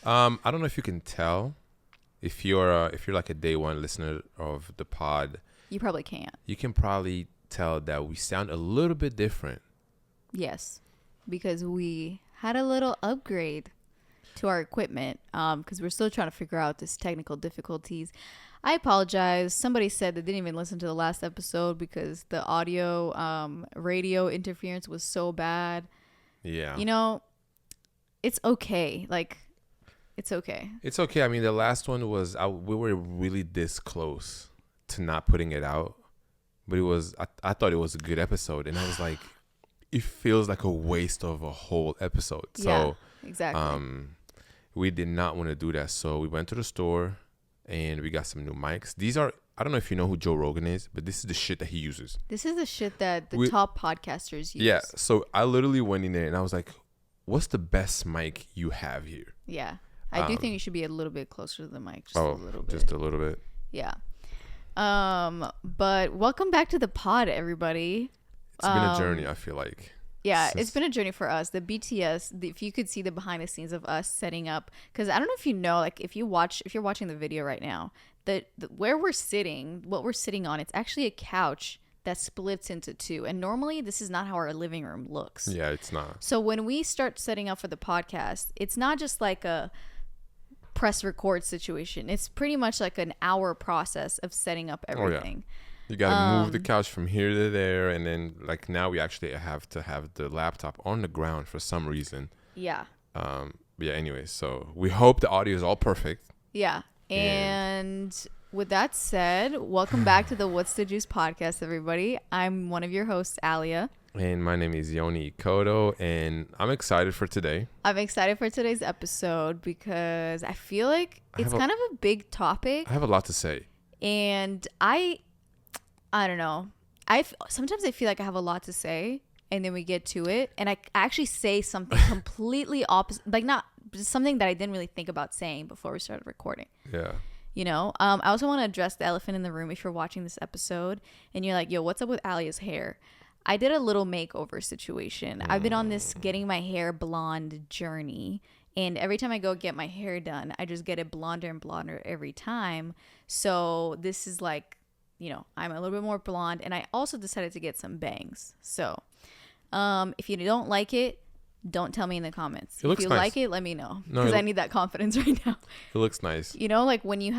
I don't know if you can tell if you're like a day one listener of the pod. You probably can't. You can probably tell that we sound a little bit different. Yes, because we had a little upgrade to our equipment because we're still trying to figure out this technical difficulties. I apologize. Somebody said they didn't even listen to the last episode because the audio radio interference was so bad. Yeah. You know, it's okay. Like, it's okay. It's okay. I mean, the last one was we were really this close to not putting it out, but it was. I thought it was a good episode, and I was like, it feels like a waste of a whole episode. So yeah, exactly. We did not want to do that. So we went to the store and we got some new mics. These are, I don't know if you know who Joe Rogan is, but this is the shit that he uses. This is the shit that the top podcasters use. Yeah. So I literally went in there and I was like, what's the best mic you have here? Yeah. I do think you should be a little bit closer to the mic. Just a little bit. Just a little bit. Yeah. But welcome back to the pod, everybody. It's been a journey, I feel like. Yeah, it's been a journey for us. The BTS, if you could see the behind the scenes of us setting up, because I don't know if you know, like if you're watching the video right now, where we're sitting, what we're sitting on, it's actually a couch that splits into two. And normally this is not how our living room looks. Yeah, it's not. So when we start setting up for the podcast, it's not just like a press record situation. It's pretty much like an hour process of setting up everything. Oh, yeah. You gotta move the couch from here to there, and then like now we actually have to have the laptop on the ground for some reason. Yeah. But yeah. Anyway, so we hope the audio is all perfect. Yeah. And with that said, welcome back to the What's the Juice podcast, everybody. I'm one of your hosts, Alia. And my name is Yoni Kodo, and I'm excited for today. I'm excited for today's episode because I feel like it's kind of a big topic. I have a lot to say. And I don't know. Sometimes I feel like I have a lot to say, and then we get to it, and I actually say something completely opposite, like not something that I didn't really think about saying before we started recording. Yeah. You know, I also want to address the elephant in the room. If you're watching this episode and you're like, yo, what's up with Alia's hair? I did a little makeover situation. I've been on this getting my hair blonde journey. And every time I go get my hair done, I just get it blonder and blonder every time. So this is like, you know, I'm a little bit more blonde. And I also decided to get some bangs. So if you don't like it, don't tell me in the comments. If you like it, let me know. Because I need that confidence right now. It looks nice. You know, like when you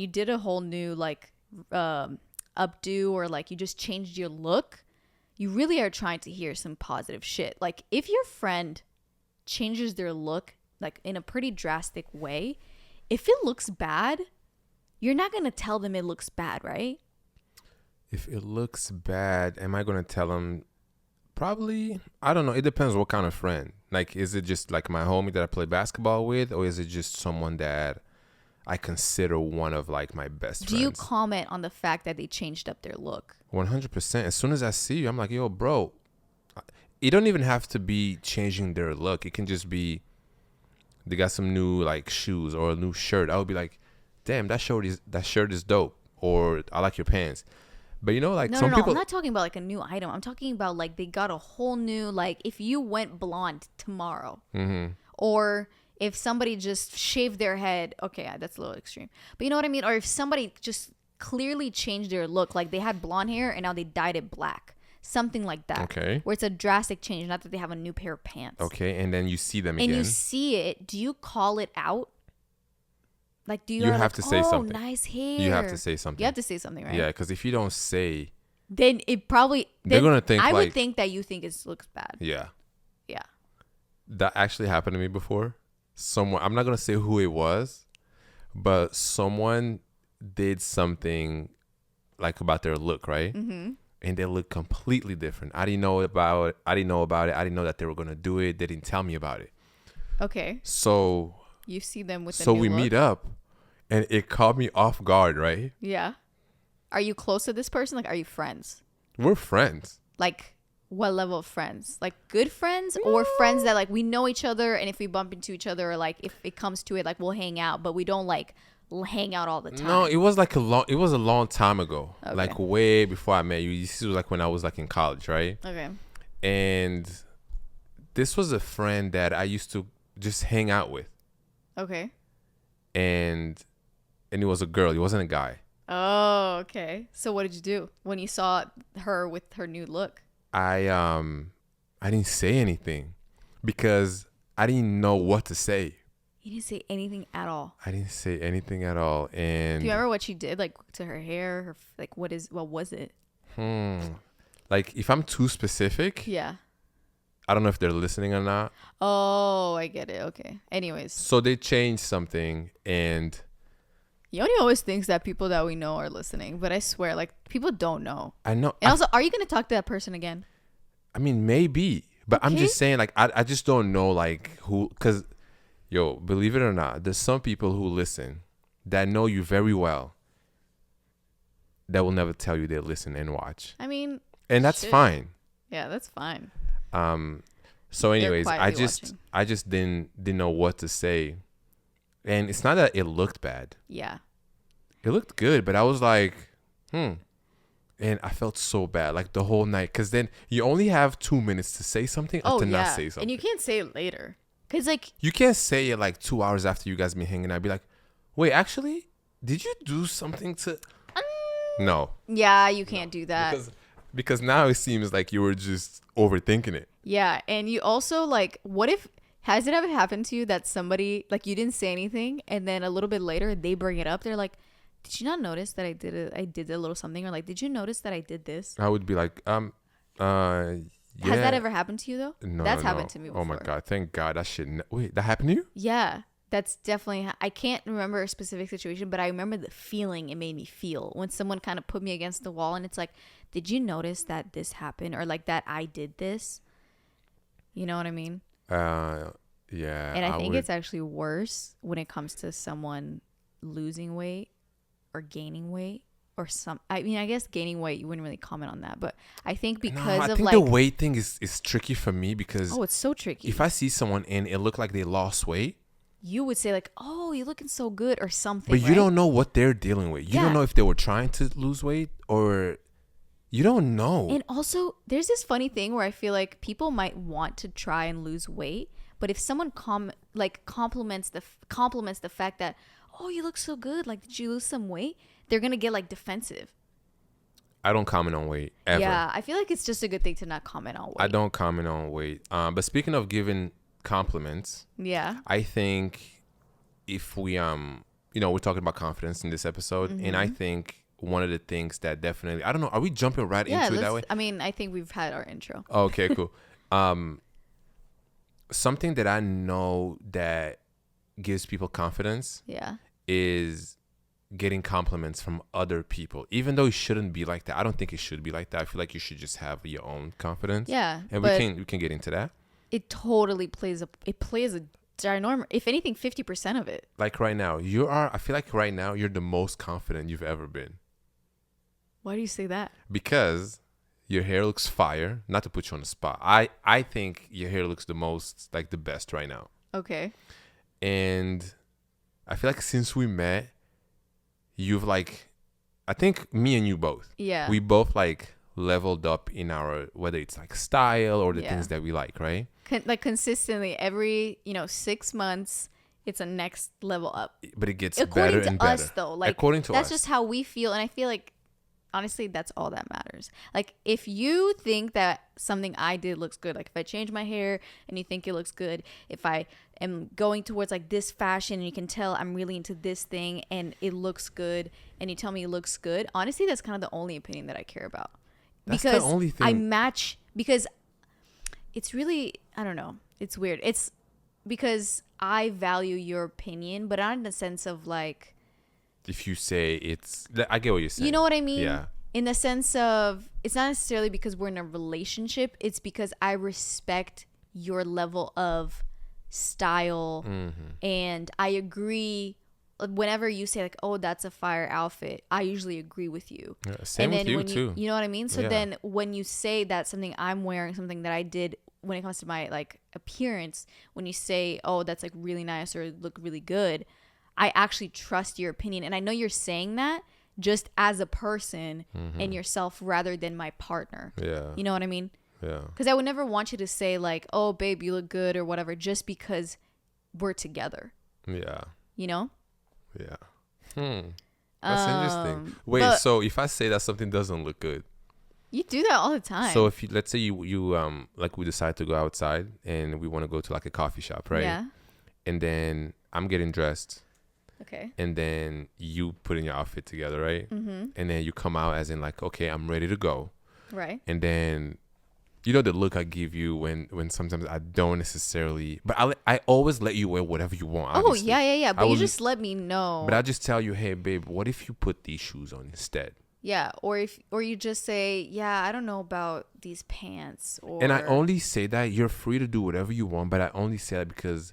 did a whole new like updo, or like you just changed your look, you really are trying to hear some positive shit. Like if your friend changes their look like in a pretty drastic way, if it looks bad, you're not going to tell them it looks bad, right? If it looks bad, am I going to tell them? Probably. I don't know. It depends what kind of friend. Like, is it just like my homie that I play basketball with, or is it just someone that I consider one of like my best friends? Do you comment on the fact that they changed up their look? 100%. As soon as I see you, I'm like, yo, bro. It don't even have to be changing their look. It can just be they got some new like shoes or a new shirt. I would be like, damn, that shirt is dope, or I like your pants. But you know, like some people. I'm not talking about like a new item. I'm talking about like they got a whole new, like if you went blonde tomorrow, or if somebody just shaved their head. Okay, that's a little extreme, but you know what I mean. Or if somebody just clearly changed their look, like they had blonde hair and now they dyed it black, something like that. Okay. Where it's a drastic change, not that they have a new pair of pants. Okay, and then you see them again. And you see it. Do you call it out? Like, do you have to say something? Nice hair. You have to say something. You have to say something, right? Yeah, because if you don't say, then it probably they're gonna think. I would think that you think it looks bad. Yeah. Yeah. That actually happened to me before. Someone, I'm not gonna say who it was, but someone did something like about their look, right? Mm-hmm. And they look completely different. I didn't know about it. I didn't know that they were gonna do it. They didn't tell me about it. Okay. So you see them with. So we meet up, and it caught me off guard, right? Yeah. Are you close to this person? Like, are you friends? We're friends. Like, what level of friends? Like, good friends, or friends that like we know each other, and if we bump into each other, or like if it comes to it, like we'll hang out, but we don't like hang out all the time. No, it was a long time ago. Okay. Like way before I met you. This was like when I was like in college, right? Okay. And this was a friend that I used to just hang out with. Okay. and it was a girl. It wasn't a guy. Oh, okay. So what did you do when you saw her with her new look? I didn't say anything because I didn't know what to say. You didn't say anything at all. I didn't say anything at all. And Do you remember what she did, like to her hair? Like, what was it? like if I'm too specific, Yeah. I don't know if they're listening or not. Oh, I get it. Okay. Anyways, So they changed something, and Yoni always thinks that people that we know are listening, but I swear, like, people don't know. I know. And also, are you gonna talk to that person again? I mean, maybe, but I'm Okay. just saying, like, I just don't know, like, who, because, yo, believe it or not, there's some people who listen that know you very well that will never tell you they listen and watch. I mean, And that's shit. fine. Yeah, that's fine. So anyways, I quietly just watching. I just didn't know what to say. And it's not that it looked bad. Yeah. It looked good, but I was like, And I felt so bad, like the whole night, because then you only have 2 minutes to say something or Oh, to yeah. not say something. And you can't say it later. Because, like, You can't say it like 2 hours after you guys been hanging out. Be like, wait, actually, did you do something to? No, yeah, you can't do that. because now it seems like you were just overthinking it. Yeah. And you also, like, what if, has it ever happened to you that somebody, like, you didn't say anything and then a little bit later they bring it up? They're like, did you not notice that I did a little something? Or, like, did you notice that I did this? I would be like, yeah. Has that ever happened to you, though? No, That's no, happened no. to me before. Oh my god, thank God that shit. Wait, that happened to you? Yeah, that's definitely. I can't remember a specific situation, but I remember the feeling it made me feel when someone kind of put me against the wall, and it's like, did you notice that this happened, or like that I did this? You know what I mean? Yeah. And I think it's actually worse when it comes to someone losing weight or gaining weight or some. I mean, I guess gaining weight you wouldn't really comment on that, but I think because I of think like the weight thing is tricky for me because oh, it's so tricky. if I see someone and it looked like they lost weight, you would say like, oh, you're looking so good or something. but you right? don't know what they're dealing with. You Yeah. don't know if they were trying to lose weight or you don't know. And also, there's this funny thing where I feel like people might want to try and lose weight, but if someone compliments the fact that, oh, you look so good, like did you lose some weight? They're gonna get like defensive. I don't comment on weight ever. Yeah, I feel like it's just a good thing to not comment on weight. I don't comment on weight. But speaking of giving compliments, Yeah. I think if we we're talking about confidence in this episode, and I think one of the things that definitely, I don't know, are we jumping right Yeah. into it that way? I mean, I think we've had our intro. Okay, cool. Something that I know that gives people confidence Yeah. is getting compliments from other people, even though it shouldn't be like that. I don't think it should be like that. I feel like you should just have your own confidence. Yeah. And but we can get into that. it totally plays a ginormous, if anything, 50% of it. Like right now, I feel like right now you're the most confident you've ever been. Why do you say that? Because your hair looks fire. Not to put you on the spot. I think your hair looks the most, like the best right now. Okay. And I feel like since we met, you've like, I think me and you both. Yeah. We both like leveled up in our, whether it's like style or the Yeah. things that we like, right? Like consistently every 6 months it's a next level up But it gets according better to and better. us though, like according to that's us. just how we feel. And I feel like honestly that's all that matters. Like if you think that something I did looks good, like if I change my hair and you think it looks good, if I am going towards like this fashion and you can tell I'm really into this thing and it looks good and you tell me it looks good, honestly that's kind of the only opinion that I care about. That's Because the only thing. I match, because it's really, I don't know, it's weird. It's because I value your opinion, but not in the sense of like, If you say I get what you're saying. you know what I mean? Yeah. In the sense of, it's not necessarily because we're in a relationship. It's because I respect your level of style. And I agree whenever you say like, oh, that's a fire outfit, I usually agree with you. Yeah, same and with then you when too. you know what I mean? So Yeah. then when you say that something I'm wearing, something that I did when it comes to my like appearance, when you say, oh, that's like really nice or look really good, I actually trust your opinion. And I know you're saying that just as a person and yourself rather than my partner. Yeah. You know what I mean? Yeah. Because I would never want you to say like, oh, babe, you look good or whatever, just because we're together. Yeah. You know? Yeah. That's interesting. Wait, so if I say that something doesn't look good, you do that all the time. so if you, let's say you like we decide to go outside and we want to go to like a coffee shop, right? Yeah. And then I'm getting dressed. Okay. And then you put in your outfit together, right? Mm-hmm. And then you come out as in like, okay, I'm ready to go. Right. And then, you know, the look I give you when sometimes I don't necessarily, but I always let you wear whatever you want. Obviously. Oh, yeah. But I you will- just let me know. But I just tell you, hey, babe, what if you put these shoes on instead? Yeah. Or you just say, yeah, I don't know about these pants. Or And I only say that you're free to do whatever you want, but I only say that because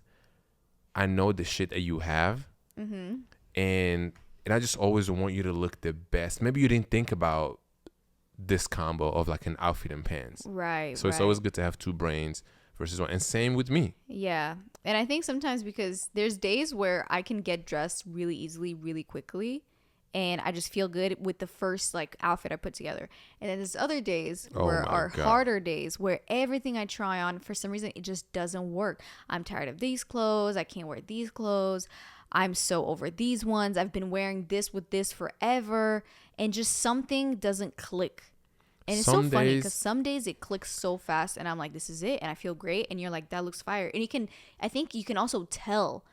I know the shit that you have. Mm-hmm. And I just always want you to look the best. Maybe you didn't think about this combo of like an outfit and pants. Right. So it's always good to have two brains versus one. And same with me. Yeah. And I think sometimes because there's days where I can get dressed really easily, really quickly. And I just feel good with the first like outfit I put together. And then there's other days where are harder days where everything I try on, for some reason, it just doesn't work. I'm tired of these clothes. I can't wear these clothes. I'm so over these ones. I've been wearing this with this forever. And just something doesn't click. And it's so funny because some days it clicks so fast and I'm like, this is it. And I feel great. And you're like, that looks fire. And I think you can also tell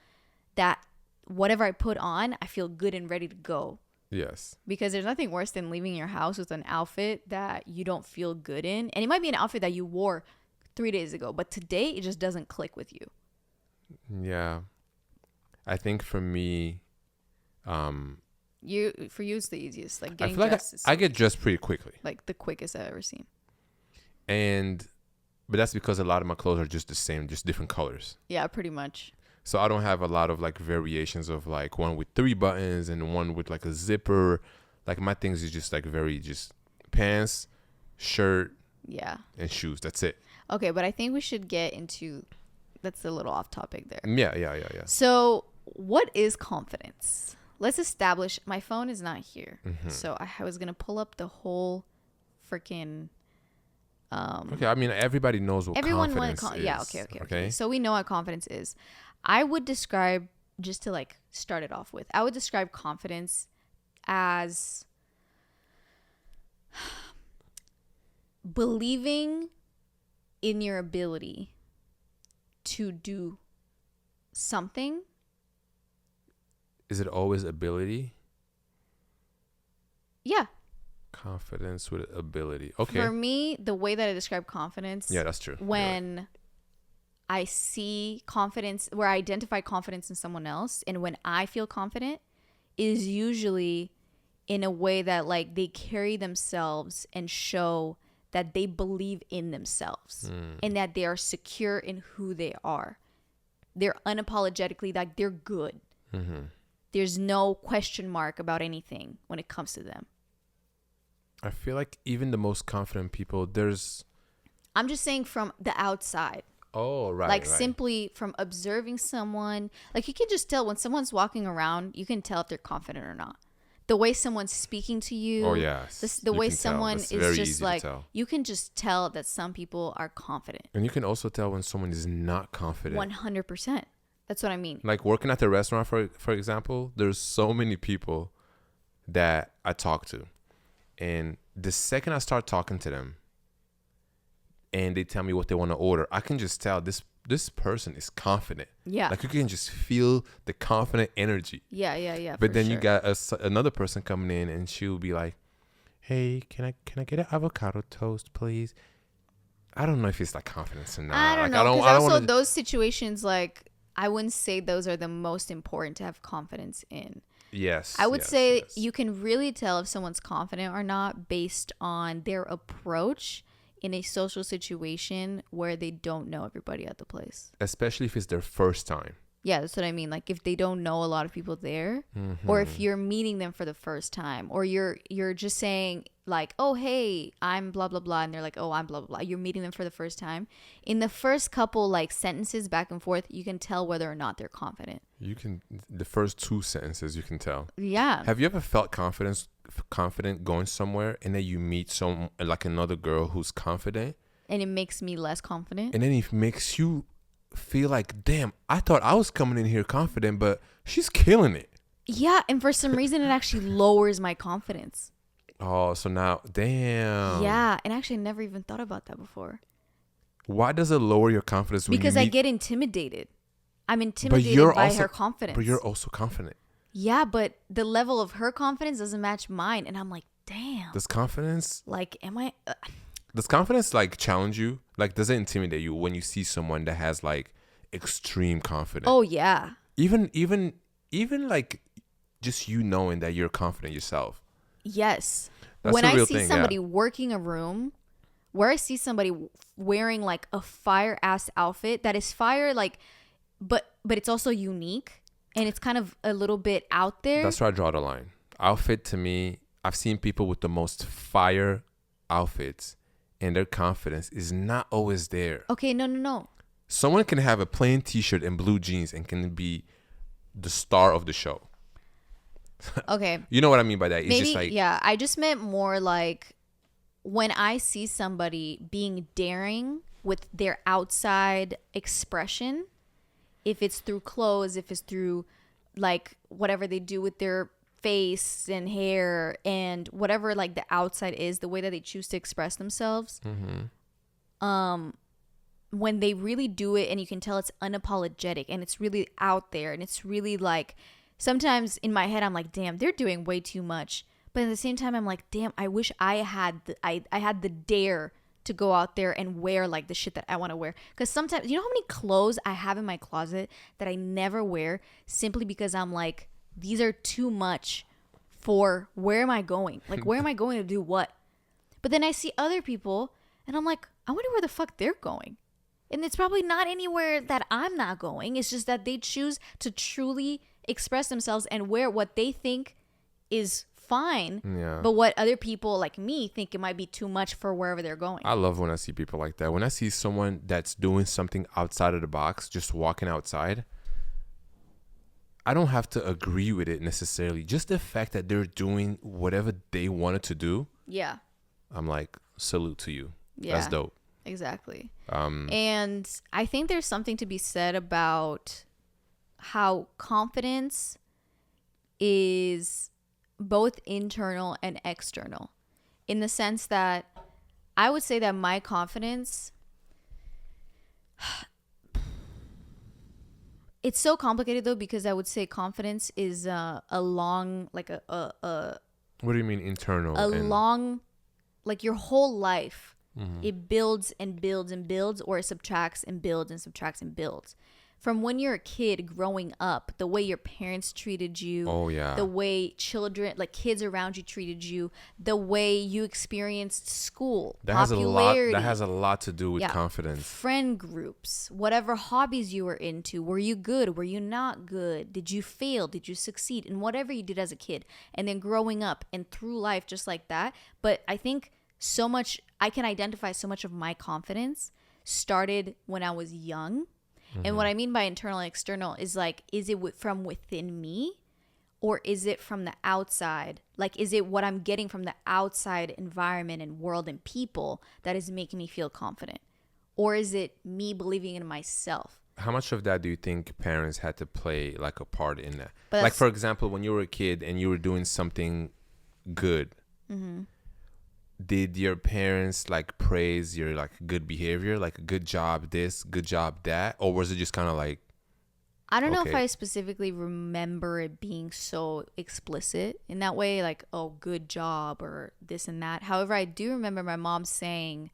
that whatever I put on, I feel good and ready to go. Yes. Because there's nothing worse than leaving your house with an outfit that you don't feel good in. And it might be an outfit that you wore 3 days ago, but today it just doesn't click with you. Yeah. I think for me, for you it's the easiest. Like I getting feel like dressed I get dressed pretty quickly. like the quickest I've ever seen. But that's because a lot of my clothes are just the same, just different colors. Yeah, pretty much. So I don't have a lot of like variations of like one with 3 buttons and one with like a zipper. Like my things is just like just pants, shirt, Yeah. and shoes. That's it. Okay, but I think we should get into, that's a little off topic there. Yeah. So what is confidence? Let's establish, my phone is not here. Mm-hmm. So I was going to pull up the whole freaking... Okay, I mean, everybody knows what confidence is. Yeah, okay. So we know what confidence is. I would describe, just to like start it off with, I would describe confidence as believing in your ability to do something. Is it always ability? Yeah. Confidence with ability. Okay. For me, the way that I describe confidence. Yeah, that's true. When I see confidence, where I identify confidence in someone else, and when I feel confident, is usually in a way that like they carry themselves and show that they believe in themselves and that they are secure in who they are. They're unapologetically like they're good. Mm-hmm. There's no question mark about anything when it comes to them. I feel like even the most confident people, I'm just saying from the outside. Oh, right. Like simply from observing someone. Like you can just tell when someone's walking around, you can tell if they're confident or not. The way someone's speaking to you. Oh, yes. The way someone is just like, you can just tell that some people are confident. And you can also tell when someone is not confident. 100%. That's what I mean. Like working at the restaurant, for example, there's so many people that I talk to. And the second I start talking to them and they tell me what they want to order, I can just tell this person is confident. Yeah. Like you can just feel the confident energy. Yeah. But then you got another person coming in and she'll be like, hey, can I get an avocado toast, please? I don't know if it's like confidence or not. I don't like, know. Because also those situations, like, I wouldn't say those are the most important to have confidence in. Yes. I would say you can really tell if someone's confident or not based on their approach in a social situation where they don't know everybody at the place. Especially if it's their first time. Yeah, that's what I mean. Like if they don't know a lot of people there, or if you're meeting them for the first time, or you're just saying like, oh, hey, I'm blah, blah, blah. And they're like, oh, I'm blah, blah, blah. You're meeting them for the first time. In the first couple like sentences back and forth, you can tell whether or not they're confident. The first 2 sentences, you can tell. Yeah. Have you ever felt confident going somewhere and then you meet like another girl who's confident? And it makes me less confident. And then it makes you feel like, damn, I thought I was coming in here confident, but she's killing it. Yeah, and for some reason, it actually lowers my confidence. Oh, so now, damn. Yeah, and actually, I never even thought about that before. Why does it lower your confidence when Because you meet? I get intimidated. I'm intimidated by her confidence. But you're also confident. Yeah, but the level of her confidence doesn't match mine, and I'm like, damn. Does confidence Like, am I? like challenge you? Like, does it intimidate you when you see someone that has like extreme confidence? Oh yeah. Even like just you knowing that you're confident yourself. Yes. That's When a I real see thing, somebody yeah. working a room, where I see somebody wearing like a fire ass outfit that is fire, like, but it's also unique and it's kind of a little bit out there. That's where I draw the line. Outfit to me, I've seen people with the most fire outfits and their confidence is not always there. Okay, no. Someone can have a plain t-shirt and blue jeans and can be the star of the show. Okay. You know what I mean by that? It's Maybe, just like, yeah. I just meant more like when I see somebody being daring with their outside expression, if it's through clothes, if it's through like whatever they do with their face and hair and whatever like the outside is, the way that they choose to express themselves. When they really do it and you can tell it's unapologetic and it's really out there and it's really like, sometimes in my head I'm like, damn, they're doing way too much. But at the same time I'm like, damn, I wish I had I had the dare to go out there and wear like the shit that I want to wear. Because sometimes, you know how many clothes I have in my closet that I never wear simply because I'm like, these are too much for where am I going? Like, where am I going to do what? But then I see other people and I'm like, I wonder where the fuck they're going. And it's probably not anywhere that I'm not going. It's just that they choose to truly express themselves and wear what they think is fine. yeah. But what other people like me think it might be too much for wherever they're going. I love when I see people like that. When I see someone that's doing something outside of the box, just walking outside, I don't have to agree with it necessarily. Just the fact that they're doing whatever they wanted to do, Yeah. I'm like, salute to you. Yeah. That's dope. Exactly. And I think there's something to be said about how confidence is both internal and external, in the sense that I would say that my confidence, it's so complicated though, because I would say confidence is a long, like a What do you mean internal? long, like your whole life. It builds and builds and builds, or it subtracts and builds and subtracts and builds. From when you're a kid growing up, the way your parents treated you, the way children, like kids around you treated you, the way you experienced school, popularity. That has a lot to do with confidence. Friend groups, whatever hobbies you were into. Were you good? Were you not good? Did you fail? Did you succeed? And whatever you did as a kid. And then growing up and through life just like that. But I think so much, I can identify so much of my confidence started when I was young. And what I mean by internal and external is like, is it from within me, or is it from the outside? Like, is it what I'm getting from the outside environment and world and people that is making me feel confident? Or is it me believing in myself? How much of that do you think parents had to play like a part in that? Like, for example, when you were a kid and you were doing something good, did your parents like praise your like good behavior, like good job this, good job that, or was it just kind of like, I don't know if I specifically remember it being so explicit in that way, like, oh, good job or this and that. However, I do remember my mom saying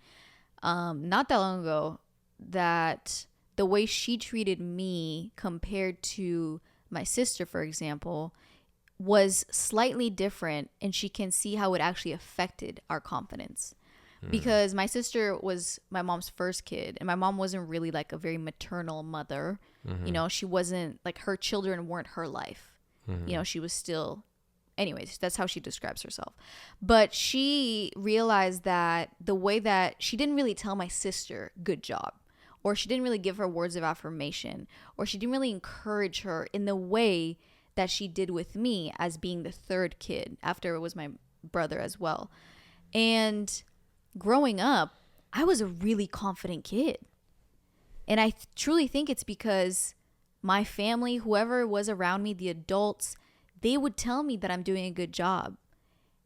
not that long ago that the way she treated me compared to my sister, for example, was slightly different, and she can see how it actually affected our confidence. Because my sister was my mom's first kid, and my mom wasn't really like a very maternal mother. You know, she wasn't like, her children weren't her life. You know, she was still, anyways, that's how she describes herself. But she realized that the way that she didn't really tell my sister good job, or she didn't really give her words of affirmation, or she didn't really encourage her in the way that she did with me as being the third kid, after it was my brother as well. And growing up, I was a really confident kid. And I truly think it's because my family, whoever was around me, the adults, they would tell me that I'm doing a good job.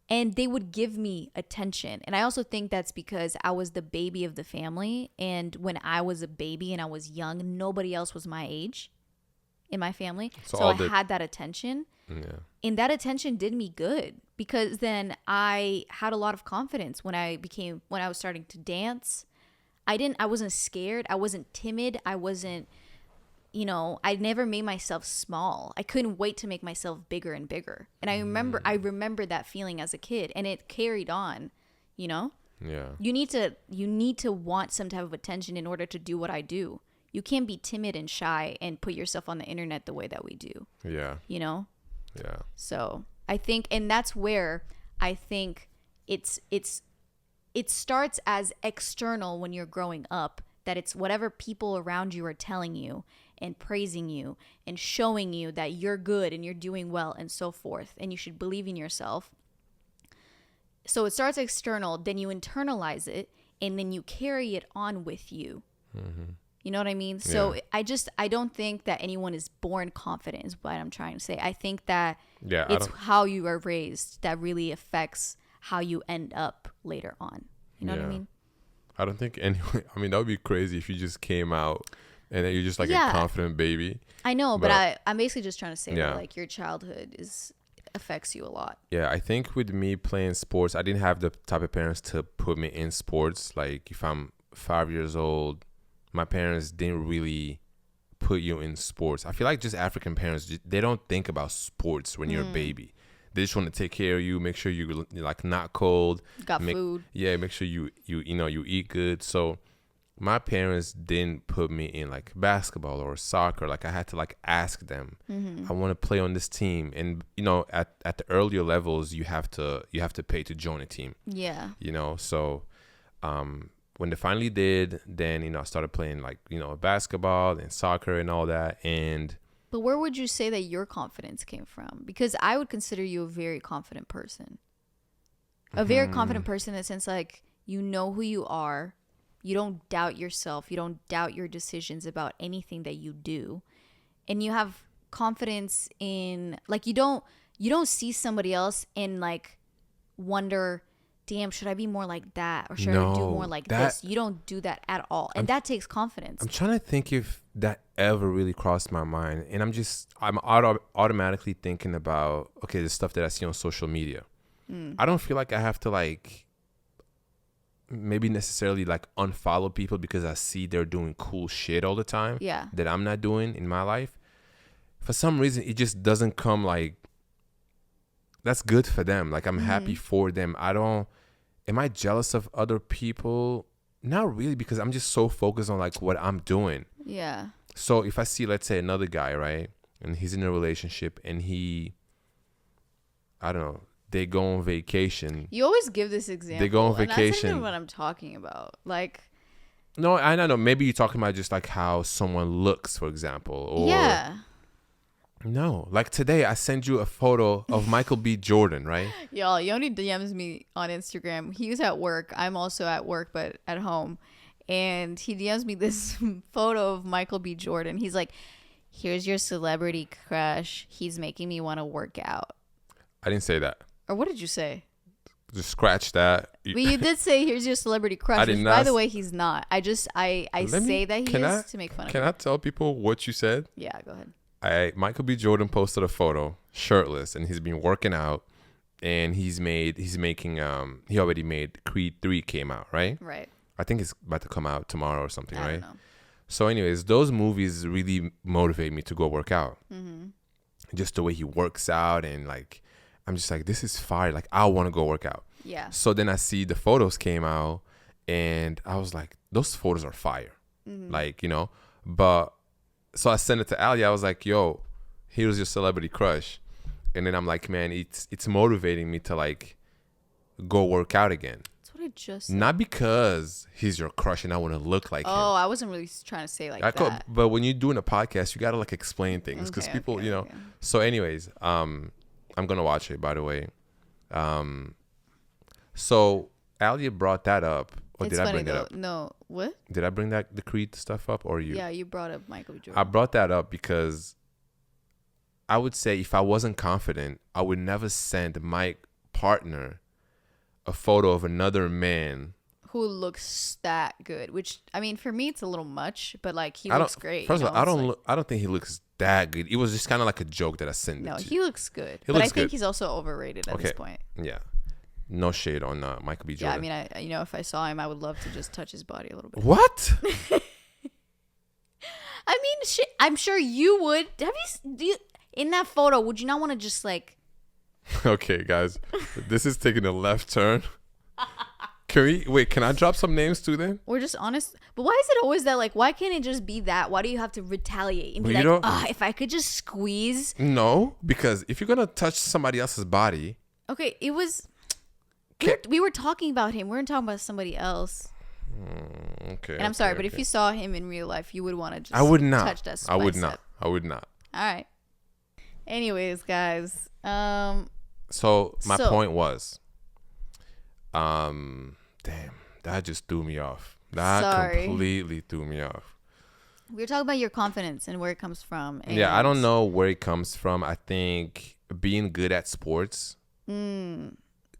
And they would give me attention. And I also think that's because I was the baby of the family. And when I was a baby and I was young, nobody else was my age in my family. So I had that attention. Yeah. And that attention did me good, because then I had a lot of confidence when I was starting to dance. I wasn't scared. I wasn't timid. I wasn't, I never made myself small. I couldn't wait to make myself bigger and bigger. And I remember that feeling as a kid, and it carried on, Yeah. You need to want some type of attention in order to do what I do. You can't be timid and shy and put yourself on the internet the way that we do. Yeah. Yeah. So I think, and that's where I think it starts as external when you're growing up, that it's whatever people around you are telling you and praising you and showing you that you're good and you're doing well and so forth, and you should believe in yourself. So it starts external, then you internalize it, and then you carry it on with you. Mm-hmm. You know what I mean? So I don't think that anyone is born confident, is what I'm trying to say. I think that it's how you are raised that really affects how you end up later on. You know what I mean? I don't think anyone, I mean, that would be crazy if you just came out and then you're just like a confident baby. I know, but I'm basically just trying to say that like your childhood affects you a lot. Yeah, I think with me playing sports, I didn't have the type of parents to put me in sports. Like if I'm 5 years old, my parents didn't really put you in sports. I feel like just African parents, they don't think about sports when you're a baby. They just want to take care of you, make sure you're like not cold. Got food. Yeah, make sure you eat good. So my parents didn't put me in like basketball or soccer. Like I had to like ask them, I want to play on this team. And at the earlier levels, you have to pay to join a team. Yeah. So when they finally did, then I started playing like basketball and soccer and all that. But where would you say that your confidence came from? Because I would consider you a very confident person. A very confident person in the sense like you know who you are. You don't doubt yourself. You don't doubt your decisions about anything that you do. And you have confidence in, like, you don't see somebody else and like wonder, damn, should I be more like that? Or should I do more like this? You don't do that at all. And that takes confidence. I'm trying to think if that ever really crossed my mind. And I'm automatically thinking about, okay, the stuff that I see on social media. I don't feel like I have to like maybe necessarily like unfollow people because I see they're doing cool shit all the time that I'm not doing in my life. For some reason, it just doesn't come like, that's good for them. Like I'm happy for them. Am I jealous of other people? Not really, because I'm just so focused on like what I'm doing. Yeah. So if I see, let's say, another guy, right, and he's in a relationship and I don't know, they go on vacation. You always give this example. They go on vacation. And that's not even what I'm talking about. Like. No, I don't know. Maybe you're talking about just like how someone looks, for example. Or, no, like today I sent you a photo of Michael B. Jordan, right? Y'all, Yoni DMs me on Instagram. He was at work. I'm also at work, but at home. And he DMs me this photo of Michael B. Jordan. He's like, here's your celebrity crush. He's making me want to work out. I didn't say that. Or what did you say? Just scratch that. But you did say, here's your celebrity crush. Which, by the way, he's not. I say that he is to make fun of him. Can I tell people what you said? Yeah, go ahead. Michael B. Jordan posted a photo, shirtless, and he's been working out, and he already made Creed 3 came out, right? Right. I think it's about to come out tomorrow or something, I right? don't know. So anyways, those movies really motivate me to go work out. Just the way he works out, and like, I'm just like, this is fire. Like, I want to go work out. Yeah. So then I see the photos came out, and I was like, those photos are fire. Like, but so I sent it to Ali. I was like, yo, here's your celebrity crush. And then I'm like, man, it's motivating me to like go work out again. That's what I just said. Not because he's your crush and I want to look like him. Oh, I wasn't really trying to say like that. But when you're doing a podcast, you got to like explain things because people, Okay. So anyways, I'm going to watch it, by the way. So Ali brought that up Or It's did I funny bring it though. up? No, what? Did I bring the Creed stuff up or you? Yeah, you brought up Michael B. I Jordan. brought that up because I would say if I wasn't confident, I would never send my partner a photo of another man. Who looks that good? Which I mean, for me, it's a little much, but like he I don't. looks great. First you of know? all, It's like, I don't think he looks that good. It was just kind of like a joke that I sent no, it to. he looks good, He but I looks think good. he's also overrated at this point. Yeah. No shade on Michael B. Jordan. Yeah, I mean, if I saw him, I would love to just touch his body a little bit. What? I mean, shit, I'm sure you would. In that photo, would you not want to just like? Okay, guys, this is taking a left turn. Can I drop some names too then? We're just honest. But why is it always that? Like, why can't it just be that? Why do you have to retaliate and be like, if I could just squeeze? No, because if you're gonna touch somebody else's body, okay, it was. We were talking about him. We weren't talking about somebody else. Okay. And I'm sorry, but if you saw him in real life, you would want to just. I would not touch that. I would not. All right. Anyways, guys. So my point was, damn, that just threw me off. That completely threw me off. We were talking about your confidence and where it comes from. Yeah, I don't know where it comes from. I think being good at sports.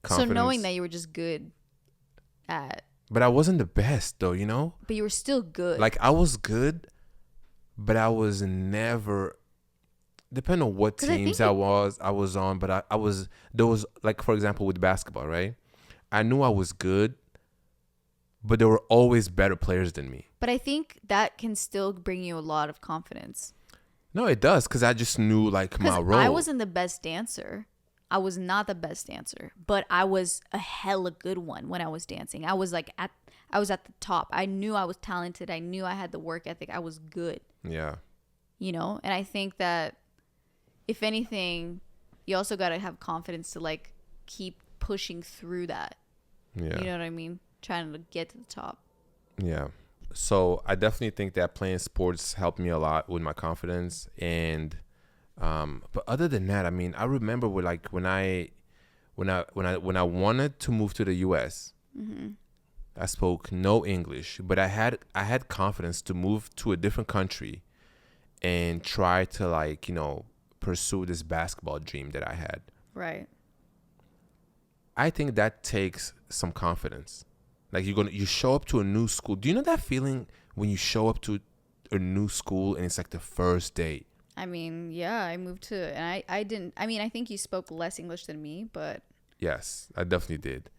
So knowing that you were just good at. But I wasn't the best though, you know? But you were still good. Like I was good, but I was never, depending on what teams I was on, but there was like, for example, with basketball, right? I knew I was good, but there were always better players than me. But I think that can still bring you a lot of confidence. No, it does, because I just knew like my role. I wasn't the best dancer. I was not the best dancer, but I was a hella good one when I was dancing. I was at the top. I knew I was talented. I knew I had the work ethic. I was good. Yeah. You know, and I think that if anything, you also got to have confidence to like keep pushing through that. Yeah. You know what I mean? Trying to get to the top. Yeah. So I definitely think that playing sports helped me a lot with my confidence. And but other than that, I mean, I remember when I wanted to move to the US, I spoke no English, but I had confidence to move to a different country and try to like, you know, pursue this basketball dream that I had. Right. I think that takes some confidence. Like you show up to a new school. Do you know that feeling when you show up to a new school and it's like the first day? I mean, yeah, I moved to, and I didn't, I mean, I think you spoke less English than me, but. Yes, I definitely did.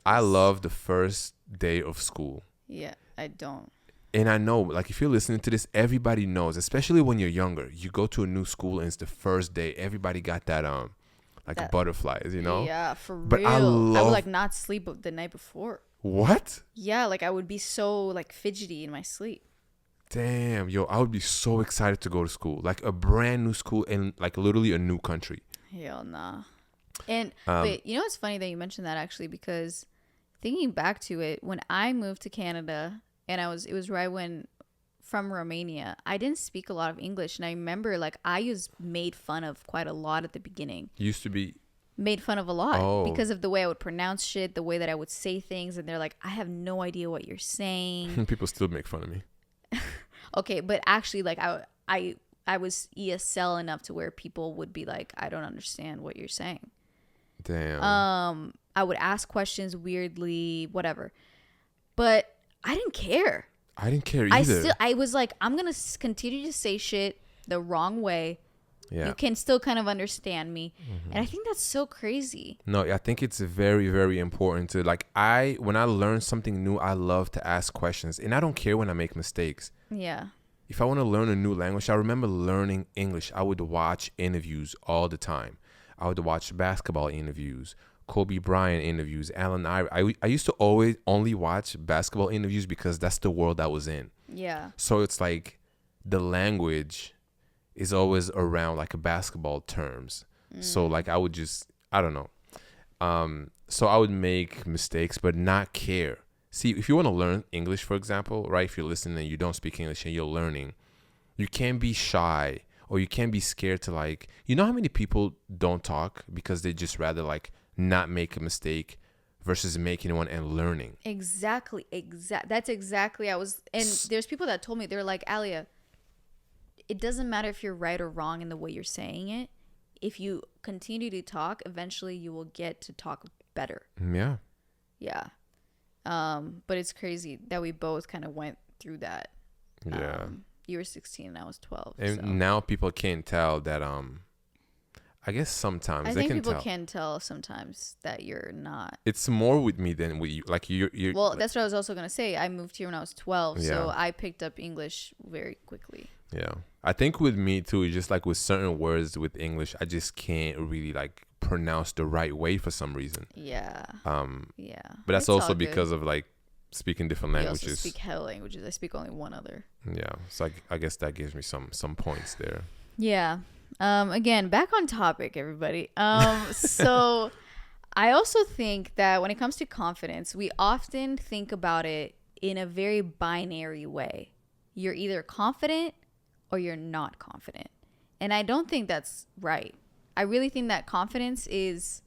I love the first day of school. Yeah, I don't. And I know, like, if you're listening to this, everybody knows, especially when you're younger. You go to a new school and it's the first day. Everybody got that, like butterflies, you know? Yeah, for real. But I would like not sleep the night before. What? Yeah, like I would be so like fidgety in my sleep. Damn, yo, I would be so excited to go to school. Like a brand new school in like literally a new country. Hell nah. And wait, you know what's funny that you mentioned that actually, because thinking back to it, when I moved to Canada and it was right when from Romania, I didn't speak a lot of English. And I remember like I was made fun of quite a lot at the beginning. Used to be made fun of a lot because of the way I would pronounce shit, the way that I would say things, and they're like, I have no idea what you're saying. People still make fun of me. Okay, but actually, like I was ESL enough to where people would be like, I don't understand what you're saying. Damn. I would ask questions weirdly, whatever, but I didn't care. I didn't care either. I was like, I'm gonna continue to say shit the wrong way. Yeah. You can still kind of understand me. Mm-hmm. And I think that's so crazy. No, I think it's very, very important to like, when I learn something new, I love to ask questions, and I don't care when I make mistakes. Yeah. If I want to learn a new language, I remember learning English. I would watch interviews all the time. I would watch basketball interviews, Kobe Bryant interviews, Allen Iverson. I used to always only watch basketball interviews because that's the world I was in. Yeah. So it's like the language is always around like a basketball terms. So like I would just, I don't know. So I would make mistakes, but not care. See, if you want to learn English, for example, right? If you're listening and you don't speak English and you're learning, you can't be shy or you can't be scared to how many people don't talk because they just rather like not make a mistake versus making one and learning. Exactly. That's exactly. And there's people that told me, they're like, Alia, it doesn't matter if you're right or wrong in the way you're saying it. If you continue to talk, eventually you will get to talk better. Yeah. Yeah. But it's crazy that we both kind of went through that. Yeah. You were 16 and I was 12. And so. now people can't tell that. I guess sometimes I they think can people tell. can tell sometimes that you're not. It's more with me than with you. Like you're. Well, that's what I was also gonna say. I moved here when I was 12, Yeah. so I picked up English very quickly. Yeah, I think with me too, it's just like with certain words with English, I just can't really like pronounce the right way for some reason. Yeah. Yeah. But that's It's all also good. because of like speaking different You languages. also speak hell languages. I speak only one other. Yeah, so I guess that gives me some points there. Yeah. Again, back on topic, everybody. So I also think that when it comes to confidence, we often think about it in a very binary way. You're either confident or you're not confident. And I don't think that's right. I really think that confidence is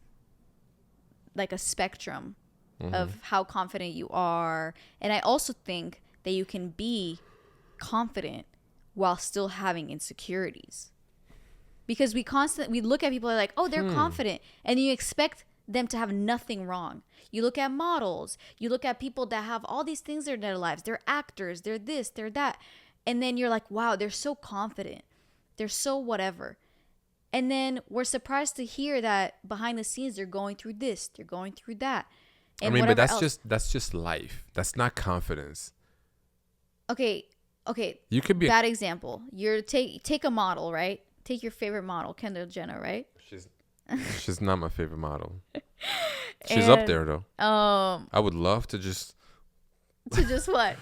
like a spectrum of how confident you are. And I also think that you can be confident while still having insecurities. Because we look at people like, oh, they're confident. And you expect them to have nothing wrong. You look at models. You look at people that have all these things in their lives. They're actors. They're this. They're that. And then you're like, wow, they're so confident. They're so whatever. And then we're surprised to hear that behind the scenes, they're going through this. They're going through that. And I mean, but that's just life. That's not confidence. Okay. You could be. Bad example. You're take a model, right? Take your favorite model, Kendall Jenner, right? She's not my favorite model. She's up there though. I would love to just. To just what?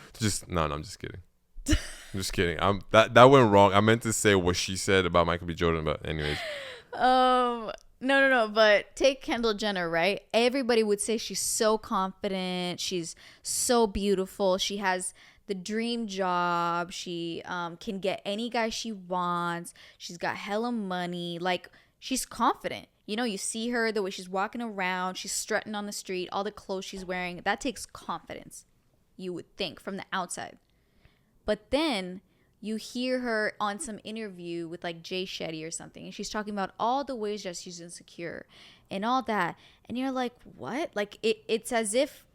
No, I'm just kidding. I'm just kidding. That went wrong. I meant to say what she said about Michael B. Jordan, but anyways. No. But take Kendall Jenner, right? Everybody would say she's so confident. She's so beautiful. She has the dream job. She can get any guy she wants. She's got hella money. Like, she's confident. You know, you see her, the way she's walking around. She's strutting on the street. All the clothes she's wearing. That takes confidence, you would think, from the outside. But then you hear her on some interview with like Jay Shetty or something, and she's talking about all the ways that she's insecure and all that. And you're like, what? Like, it's as if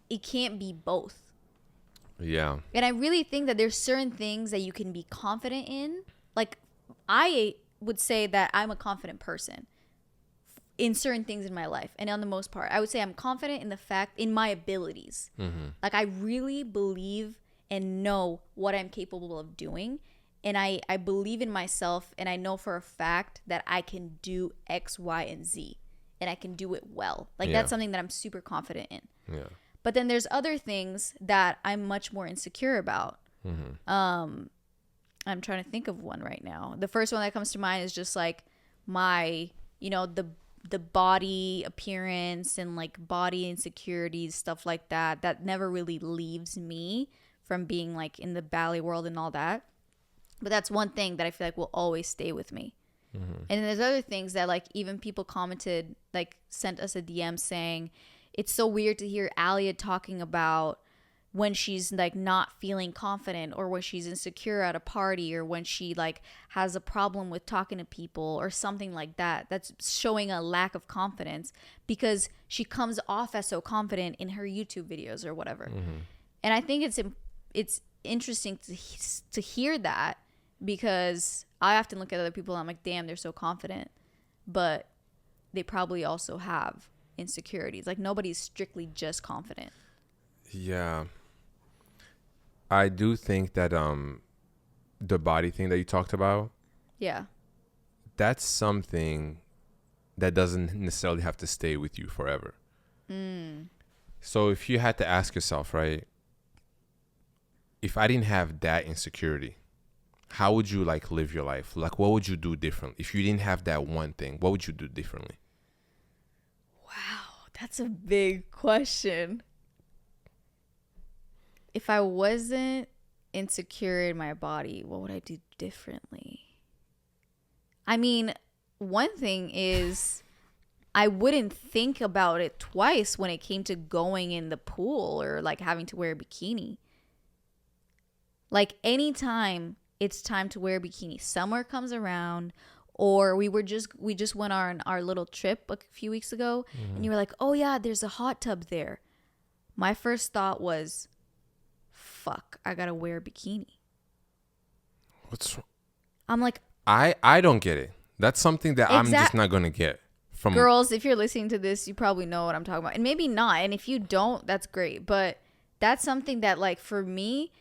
it can't be both. Yeah. And I really think that there's certain things that you can be confident in. Like, I would say that I'm a confident person in certain things in my life. And on the most part, I would say I'm confident in my abilities. Mm-hmm. Like, I really believe and know what I'm capable of doing. And I believe in myself, and I know for a fact that I can do X, Y, and Z. And I can do it well. Like, that's something that I'm super confident in. Yeah. But then there's other things that I'm much more insecure about. Mm-hmm. I'm trying to think of one right now. The first one that comes to mind is just like my, the body appearance and like body insecurities, stuff like that. That never really leaves me from being like in the ballet world and all that. But that's one thing that I feel like will always stay with me. Mm-hmm. And then there's other things that like even people commented, like sent us a DM saying, it's so weird to hear Alia talking about when she's like not feeling confident, or when she's insecure at a party, or when she like has a problem with talking to people or something like that. That's showing a lack of confidence because she comes off as so confident in her YouTube videos or whatever. Mm-hmm. And I think it's interesting to hear that, because I often look at other people and I'm like, damn, they're so confident, but they probably also have insecurities. Like, nobody's strictly just confident. Yeah. I do think that the body thing that you talked about, yeah, that's something that doesn't necessarily have to stay with you forever. So if you had to ask yourself, right, if I didn't have that insecurity, how would you like live your life? Like, what would you do differently? If you didn't have that one thing, what would you do differently? Wow, that's a big question. If I wasn't insecure in my body, what would I do differently? I mean, one thing is I wouldn't think about it twice when it came to going in the pool or like having to wear a bikini. Like anytime it's time to wear a bikini, summer comes around, or we just went on our little trip a few weeks ago, and you were like, "Oh yeah, there's a hot tub there." My first thought was, "Fuck, I gotta wear a bikini." What's wrong? I'm like, I don't get it. That's something that I'm just not gonna get from girls. If you're listening to this, you probably know what I'm talking about, and maybe not. And if you don't, that's great. But that's something that, like, for me,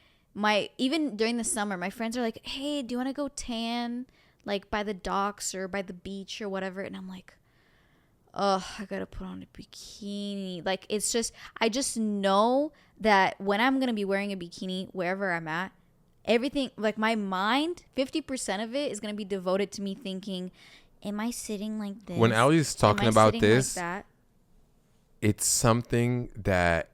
even during the summer, my friends are like, "Hey, do you want to go tan, like by the docks or by the beach or whatever?" And I'm like, "Oh, I gotta put on a bikini." Like, it's just, I just know that when I'm gonna be wearing a bikini wherever I'm at, everything, like my mind, 50% of it is going to be devoted to me thinking, am I sitting like this? When Allie's talking about this, like it's something that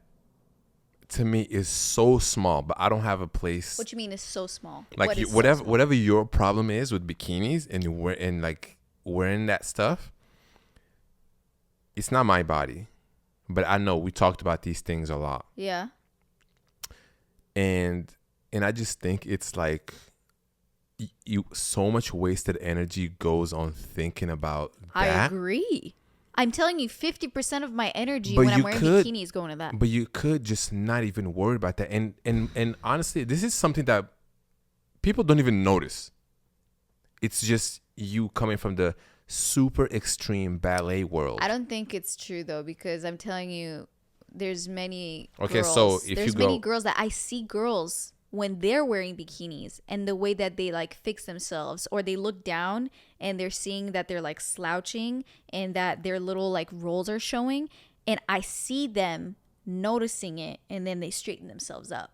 to me is so small, but I don't have a place. What you mean is so small? Like whatever your problem is with bikinis and like wearing that stuff, it's not my body. But I know we talked about these things a lot. Yeah. And I just think it's like you so much wasted energy goes on thinking about that. I agree. I'm telling you, 50% of my energy when I'm wearing bikini is going to that. But you could just not even worry about that. And honestly, this is something that people don't even notice. It's just you coming from the super extreme ballet world. I don't think it's true though, because I'm telling you, there's many girls. So there's many girls that I see girls when they're wearing bikinis and the way that they like fix themselves, or they look down and they're seeing that they're like slouching and that their little like rolls are showing, and I see them noticing it and then they straighten themselves up.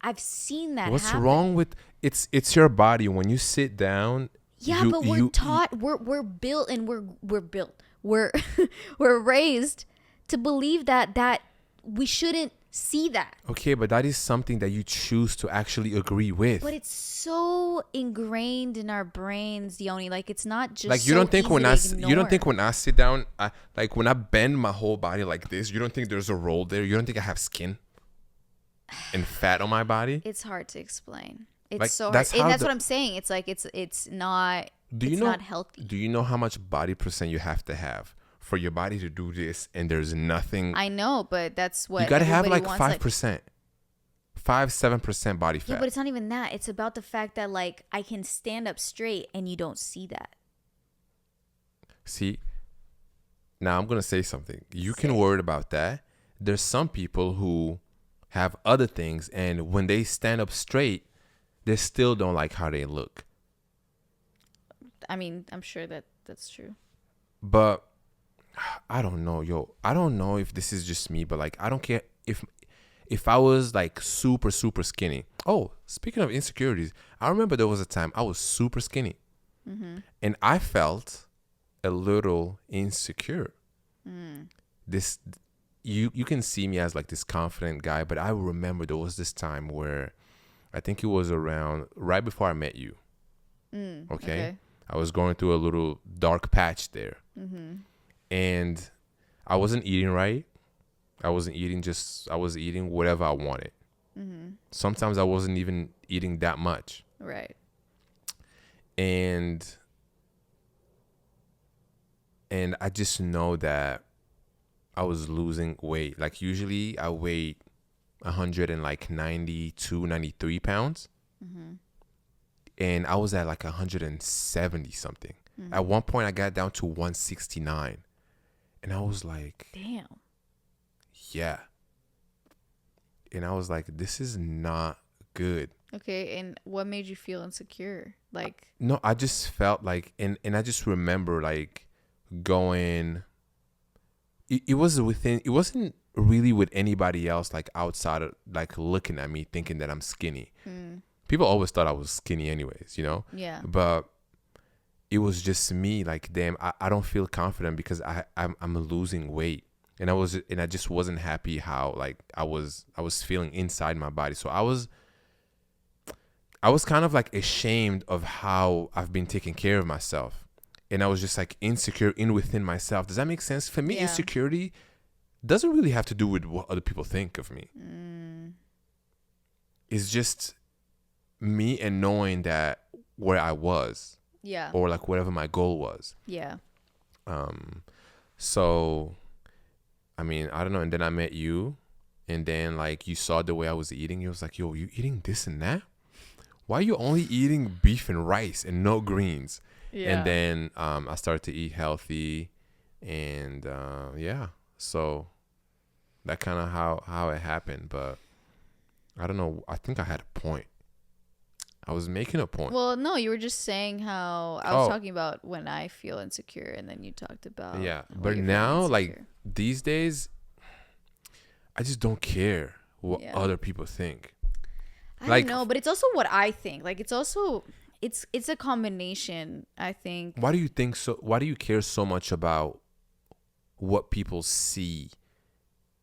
I've seen that What's happen. wrong with it's your body when you sit down? Yeah, but we're taught, we're built, and we're built. We're we're raised to believe that we shouldn't see that. Okay, but that is something that you choose to actually agree with. But it's so ingrained in our brains, Yoni. Like, it's not just like you don't think when I sit down, like when I bend my whole body like this, you don't think there's a roll there? You don't think I have skin and fat on my body? It's hard to explain. It's like, so hard. And that's what I'm saying. It's like it's not not healthy. Do you know how much body percent you have to have for your body to do this, and there's nothing? I know, but that's what you gotta have, like 5%, 5-7% body fat. Yeah, but it's not even that. It's about the fact that like I can stand up straight and you don't see that. See, now I'm gonna say something. You can worry about that. There's some people who have other things, and when they stand up straight, they still don't like how they look. I mean, I'm sure that's true. But I don't know, yo. I don't know if this is just me, but like I don't care if I was like super, super skinny. Oh, speaking of insecurities, I remember there was a time I was super skinny. Mm-hmm. And I felt a little insecure. This you can see me as like this confident guy, but I remember there was this time where I think it was around right before I met you. Okay. I was going through a little dark patch there. Mm-hmm. And I wasn't eating right. I was eating whatever I wanted. Mm-hmm. Sometimes I wasn't even eating that much. Right. And I just know that I was losing weight. Like usually I weighed 192, 93 pounds. Mm-hmm. And I was at like 170 something. Mm-hmm. At one point I got down to 169. And I was like, damn. Yeah. And I was like, this is not good. Okay, and what made you feel insecure? Like, no, I just felt like, and I just remember like going, it wasn't really with anybody else, like outside of like looking at me thinking that I'm skinny. People always thought I was skinny anyways, you know? Yeah. But it was just me, like, damn, I don't feel confident because I'm losing weight. And I just wasn't happy how like I was feeling inside my body. So I was kind of like ashamed of how I've been taking care of myself. and I was just like insecure in within myself. Does that make sense? For me, Yeah. insecurity doesn't really have to do with what other people think of me. It's just me and knowing that where I was, Yeah. or like whatever my goal was. Yeah. So, I mean, I don't know. And then I met you, and then like you saw the way I was eating. You was like, yo, you eating this and that? Why are you only eating beef and rice and no greens? Yeah. And then I started to eat healthy, and yeah. So that kind of how it happened. But I don't know. I think I had a point. I was making a point. Well, no, you were just saying how I was talking about when I feel insecure, and then you talked about But now, like these days, I just don't care what other people think. I don't know, but it's also what I think. Like it's also it's a combination, I think. Why do you think so? Why do you care so much about what people see?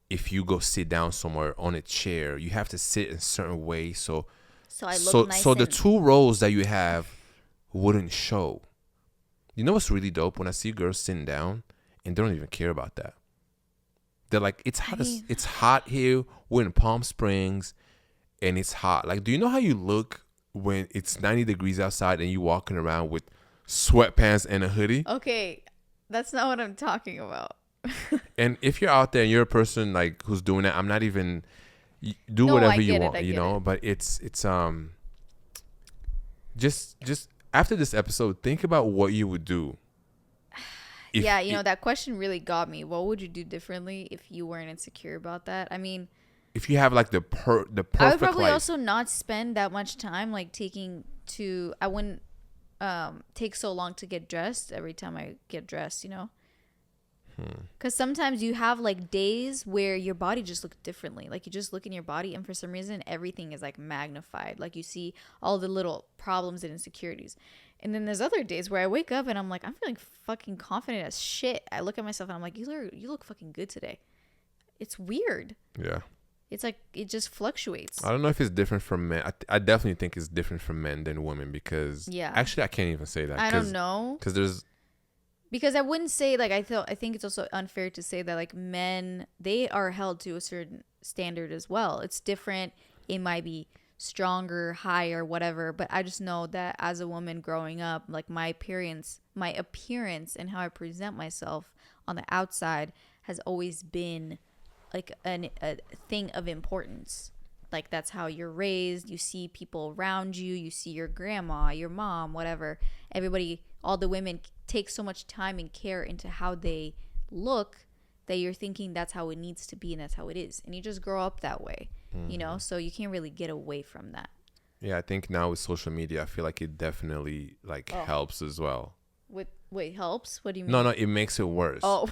If you go sit down somewhere on a chair, you have to sit in a certain way. So I look nice. So the two rows that you have wouldn't show. You know what's really dope? When I see girls sitting down and they don't even care about that. They're like, it's hot. It's hot here. We're in Palm Springs, and it's hot. Like, do you know how you look when it's 90 degrees outside and you walking around with sweatpants and a hoodie? Okay, that's not what I'm talking about. And if you're out there and you're a person like who's doing that, I'm not even do whatever you want, you know. But it's just after this episode, think about what you would do. Yeah, you know, that question really got me. What would you do differently if you weren't insecure about that? I mean, if you have like the perfect I would probably life. also not spend that much time like I wouldn't take so long to get dressed every time I get dressed, you know? Because sometimes you have like days where your body just looks differently. Like you just look in your body and for some reason everything is like magnified. Like you see all the little problems and insecurities. And then there's other days where I wake up and I'm like, I'm feeling fucking confident as shit. I look at myself and I'm like, you look fucking good today. It's weird. Yeah. It's like it just fluctuates. I don't know if it's different from men. I definitely think it's different from men than women because actually I can't even say that. I don't know. Because I wouldn't say like I think it's also unfair to say that like men, they are held to a certain standard as well. It's different. It might be stronger, higher, whatever. But I just know that as a woman growing up, like my appearance and how I present myself on the outside has always been like a thing of importance. Like that's how you're raised. You see people around you. You see your grandma, your mom, whatever. Everybody, all the women take so much time and care into how they look that you're thinking that's how it needs to be and that's how it is. And you just grow up that way, you know? So you can't really get away from that. Yeah, I think now with social media, I feel like it definitely like helps as well. Wait, helps? What do you mean? No, it makes it worse. Oh.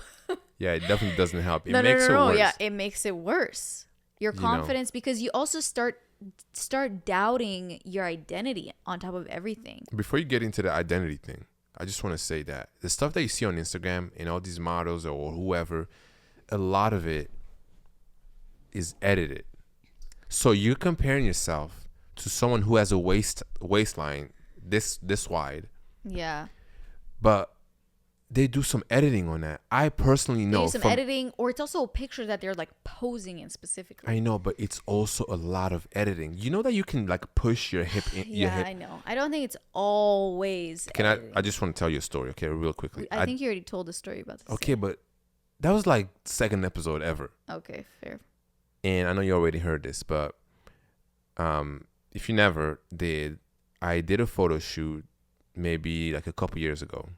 Yeah, it definitely doesn't help. It makes it worse. Yeah, it makes it worse. Your confidence, because you also start doubting your identity on top of everything. Before you get into the identity thing, I just want to say that the stuff that you see on Instagram and all these models or whoever, a lot of it is edited. So you're comparing yourself to someone who has a waistline this wide. Yeah. But they do some editing on that. I personally know. They do some editing, or it's also a picture that they're like posing in specifically. I know, but it's also a lot of editing. You know that you can like push your hip in. Yeah, I know. I don't think it's always. I just want to tell you a story, okay, real quickly. I think you already told a story about this. Okay, but that was like second episode ever. Okay, fair. And I know you already heard this, but if you never did, I did a photo shoot maybe like a couple years ago.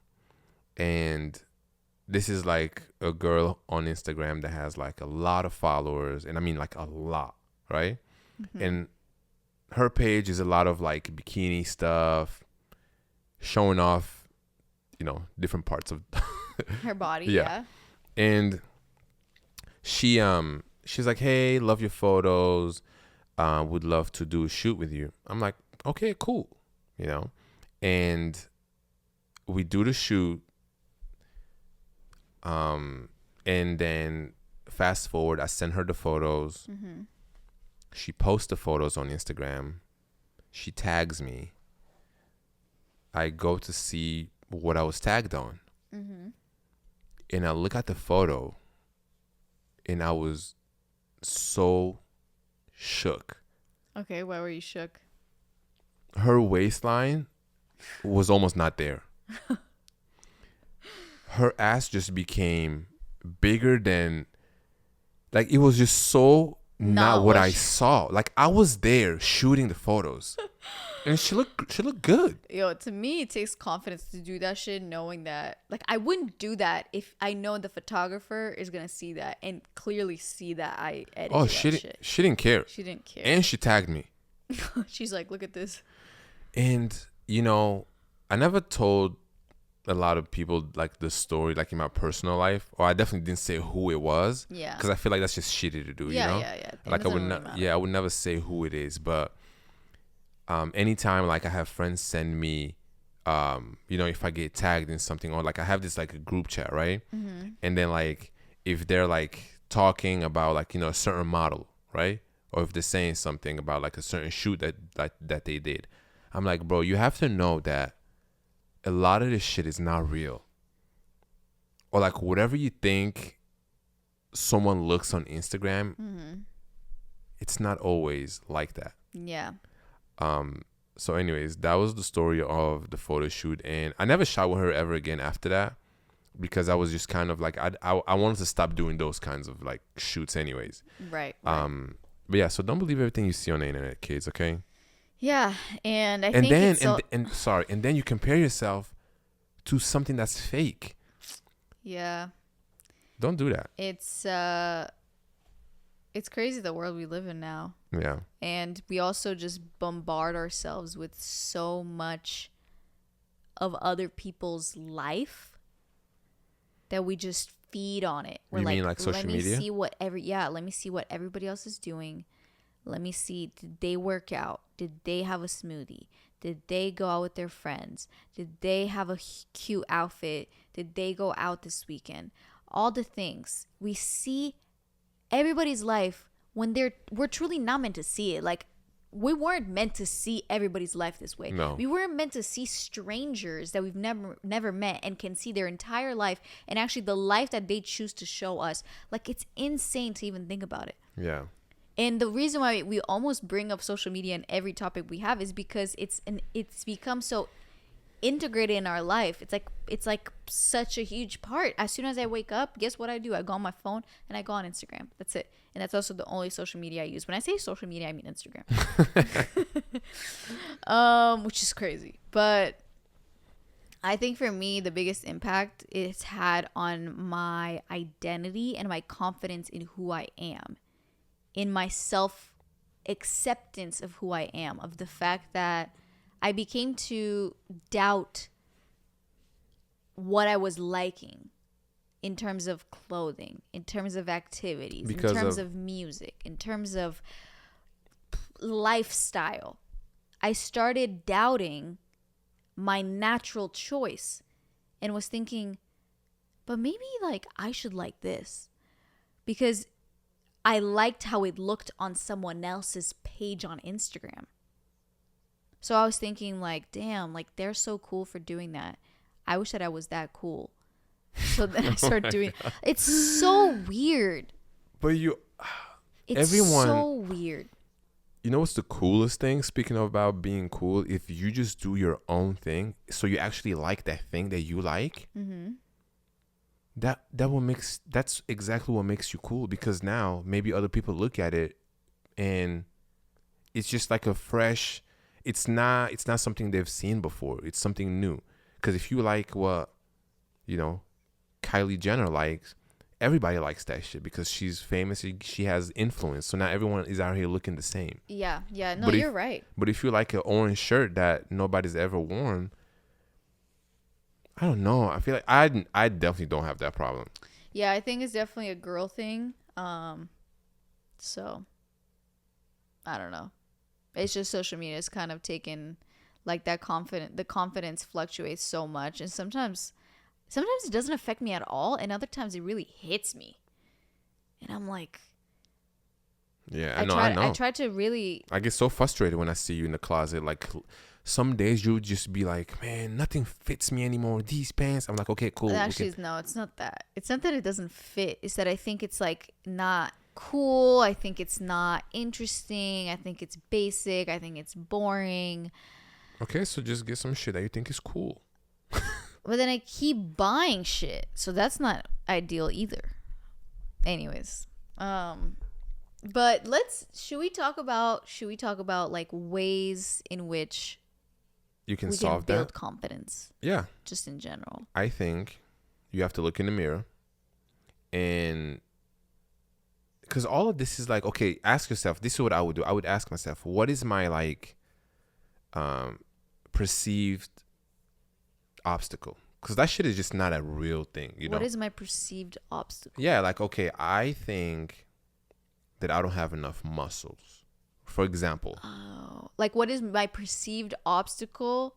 And this is like a girl on Instagram that has like a lot of followers. And I mean like a lot, right? Mm-hmm. And her page is a lot of like bikini stuff, showing off, you know, different parts of her body. Yeah. And she's like, hey, love your photos. Would love to do a shoot with you. I'm like, okay, cool. You know, and we do the shoot. And then fast forward, I send her the photos. Mm-hmm. She posts the photos on Instagram. She tags me. I go to see what I was tagged on. And I look at the photo and I was so shook. Okay, why were you shook? Her waistline was almost not there. Her ass just became bigger than, like, it was just so not what I saw. Like, I was there shooting the photos. And she looked good. Yo, to me, it takes confidence to do that shit, knowing that, like, I wouldn't do that if I know the photographer is gonna see that and clearly see that I edited that shit. She didn't care. She didn't care. And she tagged me. She's like, look at this. And, you know, I never told a lot of people, like, the story, like, in my personal life. Or I definitely didn't say who it was. Yeah. Because I feel like that's just shitty to do, you know? Yeah. Like, I would never say who it is. But anytime, like, I have friends send me, you know, if I get tagged in something, or, like, I have this, like, a group chat, right? And then, like, if they're, like, talking about, like, you know, a certain model, right? Or if they're saying something about, like, a certain shoot that they did, I'm like, bro, you have to know that a lot of this shit is not real. Or, like, whatever you think someone looks on Instagram, it's not always like that. Yeah. So anyways, that was the story of the photo shoot, and I never shot with her ever again after that, because I was just kind of like, I wanted to stop doing those kinds of, like, shoots anyways. Right. But yeah, so don't believe everything you see on the internet, kids, okay? Yeah, and I think and then you compare yourself to something that's fake. Yeah. Don't do that. It's crazy the world we live in now. Yeah. And we also just bombard ourselves with so much of other people's life that we just feed on it. You mean like social media? Let me see what everybody else is doing. Let me see, did they work out? Did they have a smoothie? Did they go out with their friends? Did they have a cute outfit? Did they go out this weekend? All the things. We see everybody's life when we're truly not meant to see it. Like, we weren't meant to see everybody's life this way. No. We weren't meant to see strangers that we've never met and can see their entire life, and actually the life that they choose to show us. Like, it's insane to even think about it. Yeah. And the reason why we almost bring up social media in every topic we have is because it's become so integrated in our life. It's like such a huge part. As soon as I wake up, guess what I do? I go on my phone and I go on Instagram. That's it. And that's also the only social media I use. When I say social media, I mean Instagram. Which is crazy. But I think for me, the biggest impact it's had on my identity and my confidence in who I am, in my self-acceptance of who I am, of the fact that I became to doubt what I was liking in terms of clothing, in terms of activities, in terms of music, in terms of lifestyle. I started doubting my natural choice and was thinking, but maybe, like, I should like this because I liked how it looked on someone else's page on Instagram. So I was thinking, like, damn, like, they're so cool for doing that. I wish that I was that cool. So then I started doing it. It's so weird. But it's so weird. You know what's the coolest thing? Speaking of about being cool, if you just do your own thing, so you actually like that thing that you like, that's exactly what makes you cool. Because now maybe other people look at it and it's just like a fresh. It's not something they've seen before. It's something new. Because if you like what, you know, Kylie Jenner likes, everybody likes that shit because she's famous. She has influence. So now everyone is out here looking the same. Yeah. No, you're right. But if you like an orange shirt that nobody's ever worn, I don't know. I feel like I definitely don't have that problem. Yeah, I think it's definitely a girl thing. So I don't know. It's just social media is kind of taken, like, the confidence fluctuates so much, and sometimes it doesn't affect me at all, and other times it really hits me, and I'm like, yeah, I know. I try to really. I get so frustrated when I see you in the closet, like some days you would just be like, man, nothing fits me anymore. These pants. I'm like, okay, cool. Actually, Okay. no, it's not that. It's not that it doesn't fit. It's that I think it's like not cool. I think it's not interesting. I think it's basic. I think it's boring. Okay, so just get some shit that you think is cool. But then I keep buying shit. So that's not ideal either. Anyways, but should we talk about like ways in which You can we solve can build that. confidence Yeah. just in general? I think you have to look in the mirror and because all of this is like, okay, ask yourself, this is what I would do. I would ask myself, what is my like perceived obstacle? Because that shit is just not a real thing, you know? What is my perceived obstacle? Yeah, like, okay, I think that I don't have enough muscles, for example. Oh, like what is my perceived obstacle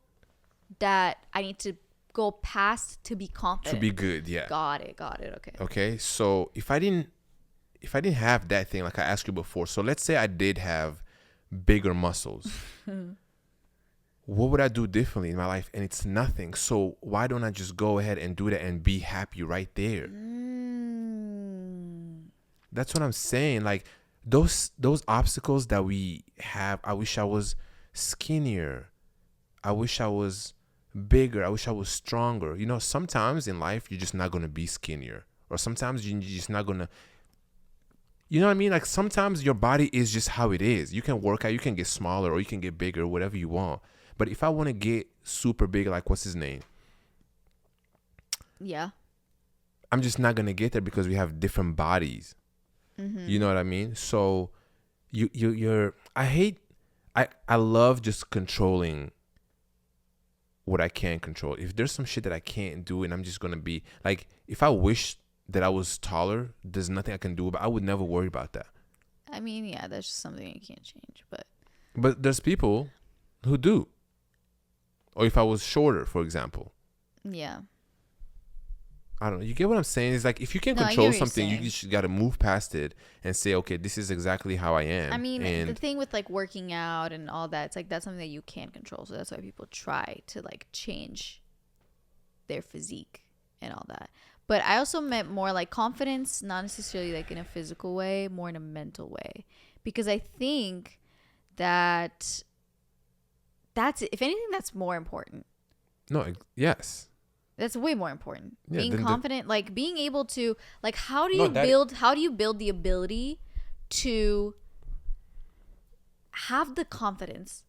that I need to go past to be confident? To be good, yeah. Got it. Okay. Okay, so if I didn't have that thing, like I asked you before, so let's say I did have bigger muscles. What would I do differently in my life? And it's nothing. So why don't I just go ahead and do that and be happy right there? That's what I'm saying. Like those obstacles that we have, I wish I was skinnier. I wish I was bigger. I wish I was stronger. You know, sometimes in life you're just not going to be skinnier. Or sometimes you're just not going to, you know what I mean? Like sometimes your body is just how it is. You can work out, you can get smaller or you can get bigger, whatever you want. But if I want to get super big, like what's his name? Yeah. I'm just not going to get there because we have different bodies. Mm-hmm. You know what I mean? So I love just controlling what I can control. If there's some shit that I can't do and I'm just going to be like, if I wish that I was taller, there's nothing I can do, but I would never worry about that. I mean, yeah, that's just something you can't change, But there's people who do. Or if I was shorter, for example. yeah. I don't know. You get what I'm saying? It's like if you can No, I control get what you're something, you saying. just got to move past it and say, okay, this is exactly how I am. I mean, and the thing with like working out and all that, it's like that's something that you can't control. So that's why people try to like change their physique and all that. But I also meant more like confidence, not necessarily like in a physical way, more in a mental way. Because I think that that's, if anything, that's more important. yes. That's way more important. Yeah, Being confident, like being able to, like, how do you build the ability to have the confidence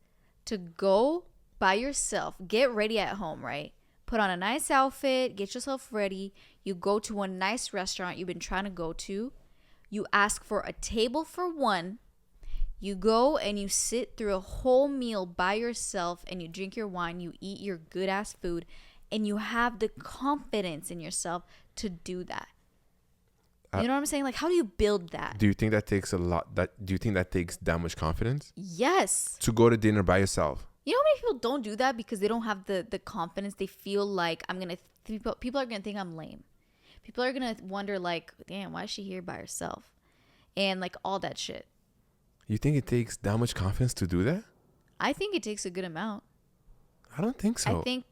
to go by yourself, get ready at home, right? Put on a nice outfit, get yourself ready. You go to a nice restaurant you've been trying to go to. You ask for a table for one. You go and you sit through a whole meal by yourself and you drink your wine, you eat your good ass food, and you have the confidence in yourself to do that. You know what I'm saying? Like, how do you build that? Do you think that takes a lot? Do you think that takes that much confidence? Yes. To go to dinner by yourself? You know how many people don't do that because they don't have the confidence? They feel like people are gonna think I'm lame. People are gonna wonder like, damn, why is she here by herself? And like all that shit. You think it takes that much confidence to do that? I think it takes a good amount. I don't think so. I think.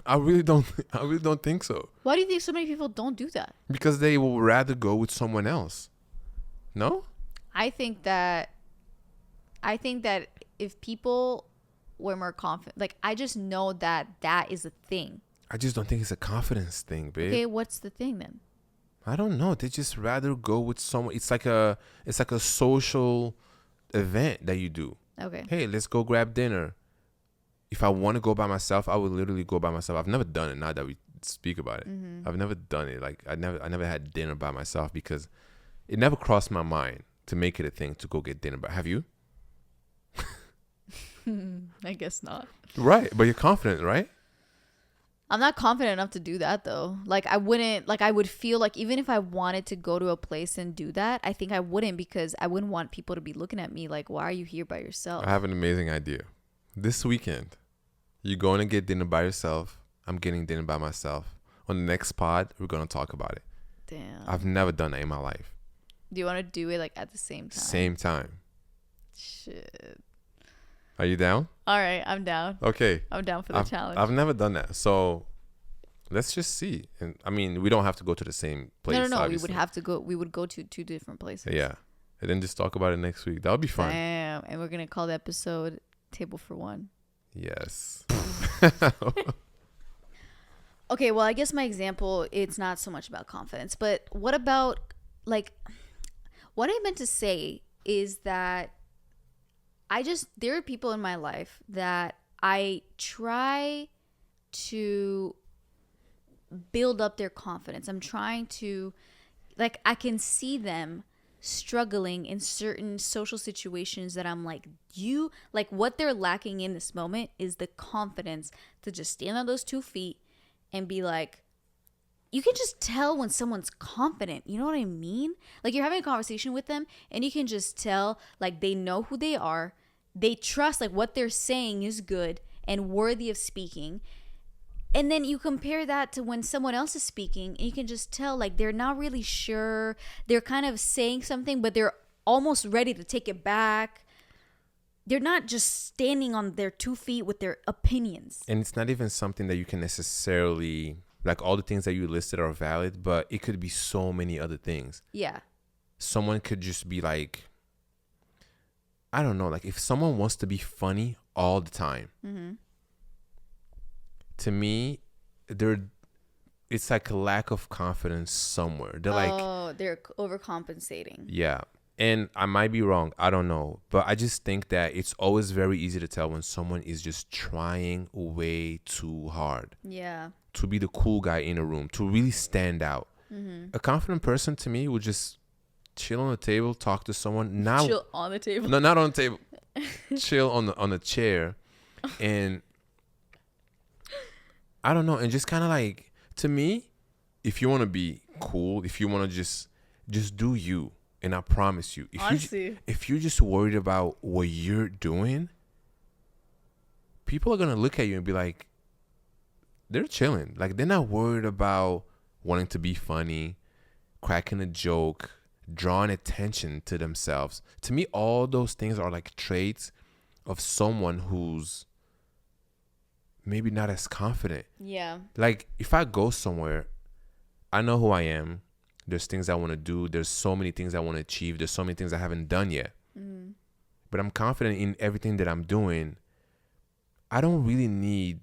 I really don't think so. Why do you think so many people don't do that? Because they will rather go with someone else. No? I think that if people were more confident, like I just know that is a thing. I just don't think it's a confidence thing, babe. Okay, what's the thing then? I don't know. They just rather go with someone. It's like a social event that you do. Okay. Hey, let's go grab dinner. If I want to go by myself, I would literally go by myself. I've never done it. Now that we speak about it, I've never done it. Like I never had dinner by myself because it never crossed my mind to make it a thing to go get dinner. But have you? I guess not. Right, but you're confident, right? I'm not confident enough to do that though. Like I would feel like even if I wanted to go to a place and do that, I think I wouldn't because I wouldn't want people to be looking at me like, why are you here by yourself? I have an amazing idea. This weekend, you're going to get dinner by yourself. I'm getting dinner by myself. On the next pod, we're going to talk about it. Damn. I've never done that in my life. Do you want to do it like at the same time? Same time. Shit. Are you down? All right, I'm down. Okay. I'm down for the challenge. I've never done that. So let's just see. And I mean, we don't have to go to the same place. No. Obviously. We would have to go. We would go to 2 different places. Yeah. And then just talk about it next week. That would be fun. Damn. And we're going to call the episode Table for One. Yes. Okay, well, I guess my example, it's not so much about confidence, but what about, like, what I meant to say is that there are people in my life that I try to build up their confidence. I'm trying to, like, I can see them struggling in certain social situations that I'm like, what they're lacking in this moment is the confidence to just stand on those 2 feet and be like, you can just tell when someone's confident. You know what I mean? Like, you're having a conversation with them and you can just tell, like, they know who they are. They trust, like, what they're saying is good and worthy of speaking. And then you compare that to when someone else is speaking and you can just tell, like, they're not really sure. They're kind of saying something, but they're almost ready to take it back. They're not just standing on their 2 feet with their opinions. And it's not even something that you can necessarily, like, all the things that you listed are valid, but it could be so many other things. Yeah. Someone could just be like, I don't know, like, if someone wants to be funny all the time, to me, it's like a lack of confidence somewhere. They're overcompensating. Yeah. And I might be wrong. I don't know. But I just think that it's always very easy to tell when someone is just trying way too hard. Yeah. To be the cool guy in a room, to really stand out. A confident person to me would just chill on the table, talk to someone. Chill on the table? No, not on the table. Chill on the chair. And I don't know. And just kind of like, to me, if you want to be cool, if you want to just do you. And I promise you, if you're just worried about what you're doing, people are going to look at you and be like, they're chilling. Like, they're not worried about wanting to be funny, cracking a joke, drawing attention to themselves. To me, all those things are like traits of someone who's maybe not as confident. Yeah. Like, if I go somewhere, I know who I am. There's things I want to do. There's so many things I want to achieve. There's so many things I haven't done yet. But I'm confident in everything that I'm doing. I don't really need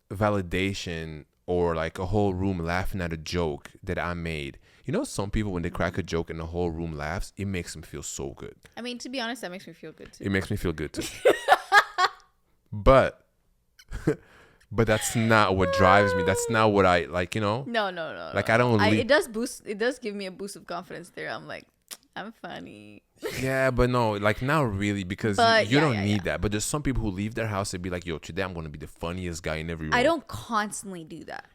validation or like a whole room laughing at a joke that I made. You know, some people, when they crack a joke and the whole room laughs, it makes them feel so good. I mean, to be honest, that makes me feel good too. It makes me feel good too. But that's not what drives me. That's not what I like, you know? No. Like, I don't it does give me a boost of confidence there. I'm like, I'm funny. Yeah, but no, like, not really, because you don't need that. But there's some people who leave their house and be like, yo, today I'm going to be the funniest guy in every room. I don't constantly do that.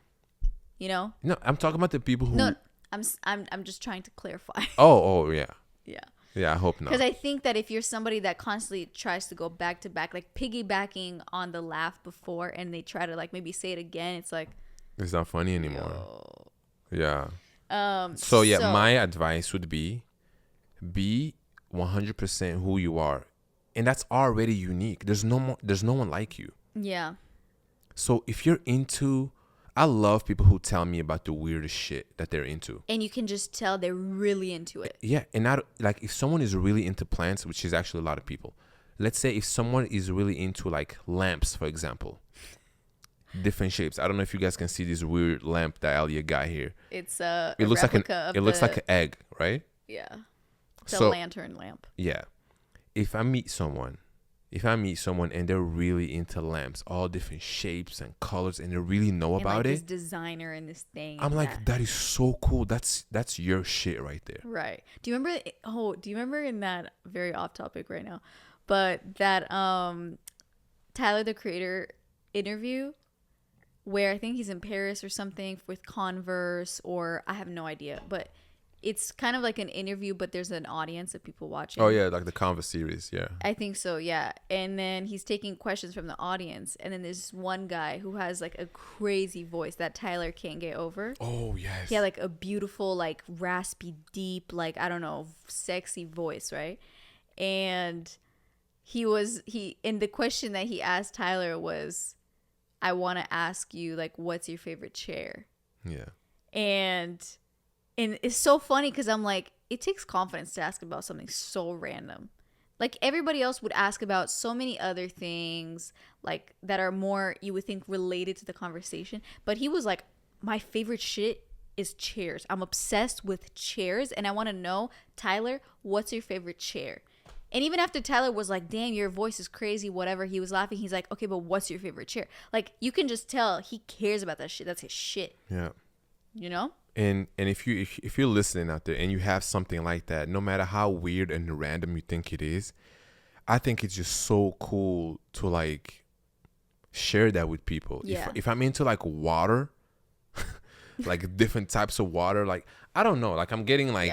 You know? No, I'm talking about the people who... No, I'm just trying to clarify. Oh, yeah. Yeah. Yeah, I hope not. Because I think that if you're somebody that constantly tries to go back to back, like piggybacking on the laugh before, and they try to like maybe say it again, it's like... It's not funny anymore. Yo. Yeah. So my advice would be 100% who you are. And that's already unique. There's no one like you. Yeah. So if you're into... I love people who tell me about the weirdest shit that they're into. And you can just tell they're really into it. Yeah. And not like, if someone is really into plants, which is actually a lot of people. Let's say if someone is really into like lamps, for example. Different shapes. I don't know if you guys can see this weird lamp that Alia got here. It's it looks like an egg, right? Yeah. It's a lantern lamp. Yeah. If I meet someone and they're really into lamps, all different shapes and colors, and they really know about like it, this designer and this thing. I'm like, that is so cool. That's your shit right there. Right. Do you remember in that, very off topic right now, but that Tyler the Creator interview where I think he's in Paris or something with Converse, or I have no idea, but it's kind of like an interview, but there's an audience of people watching. Oh, yeah, like the Converse series, yeah. I think so, yeah. And then he's taking questions from the audience, and then there's one guy who has like a crazy voice that Tyler can't get over. Oh, yes. He had like a beautiful, like raspy, deep, like, I don't know, sexy voice, right? And and the question that he asked Tyler was, I want to ask you, like, what's your favorite chair? Yeah. And it's so funny because I'm like, it takes confidence to ask about something so random. Like, everybody else would ask about so many other things, like, that are more, you would think, related to the conversation. But he was like, my favorite shit is chairs. I'm obsessed with chairs. And I want to know, Tyler, what's your favorite chair? And even after Tyler was like, damn, your voice is crazy, whatever, he was laughing. He's like, okay, but what's your favorite chair? Like, you can just tell he cares about that shit. That's his shit. Yeah. You know? And if you're listening out there and you have something like that, no matter how weird and random you think it is, I think it's just so cool to like share that with people. Yeah. If I'm into like water, like different types of water, like I don't know, like I'm getting like,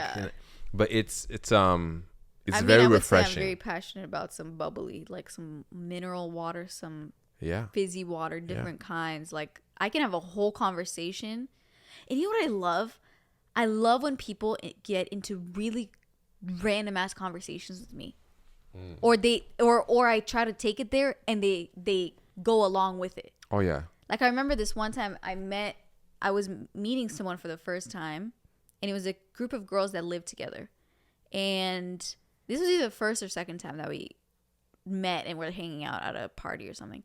but it's very I would refreshing. say I'm very passionate about some bubbly, like some mineral water, some Yeah. fizzy water, different kinds. Like, I can have a whole conversation. And you know what I love? I love when people get into really random ass conversations with me. Or I try to take it there and they go along with it. Oh yeah. Like, I remember this one time I was meeting someone for the first time, and it was a group of girls that lived together. And this was either the first or second time that we met and were hanging out at a party or something.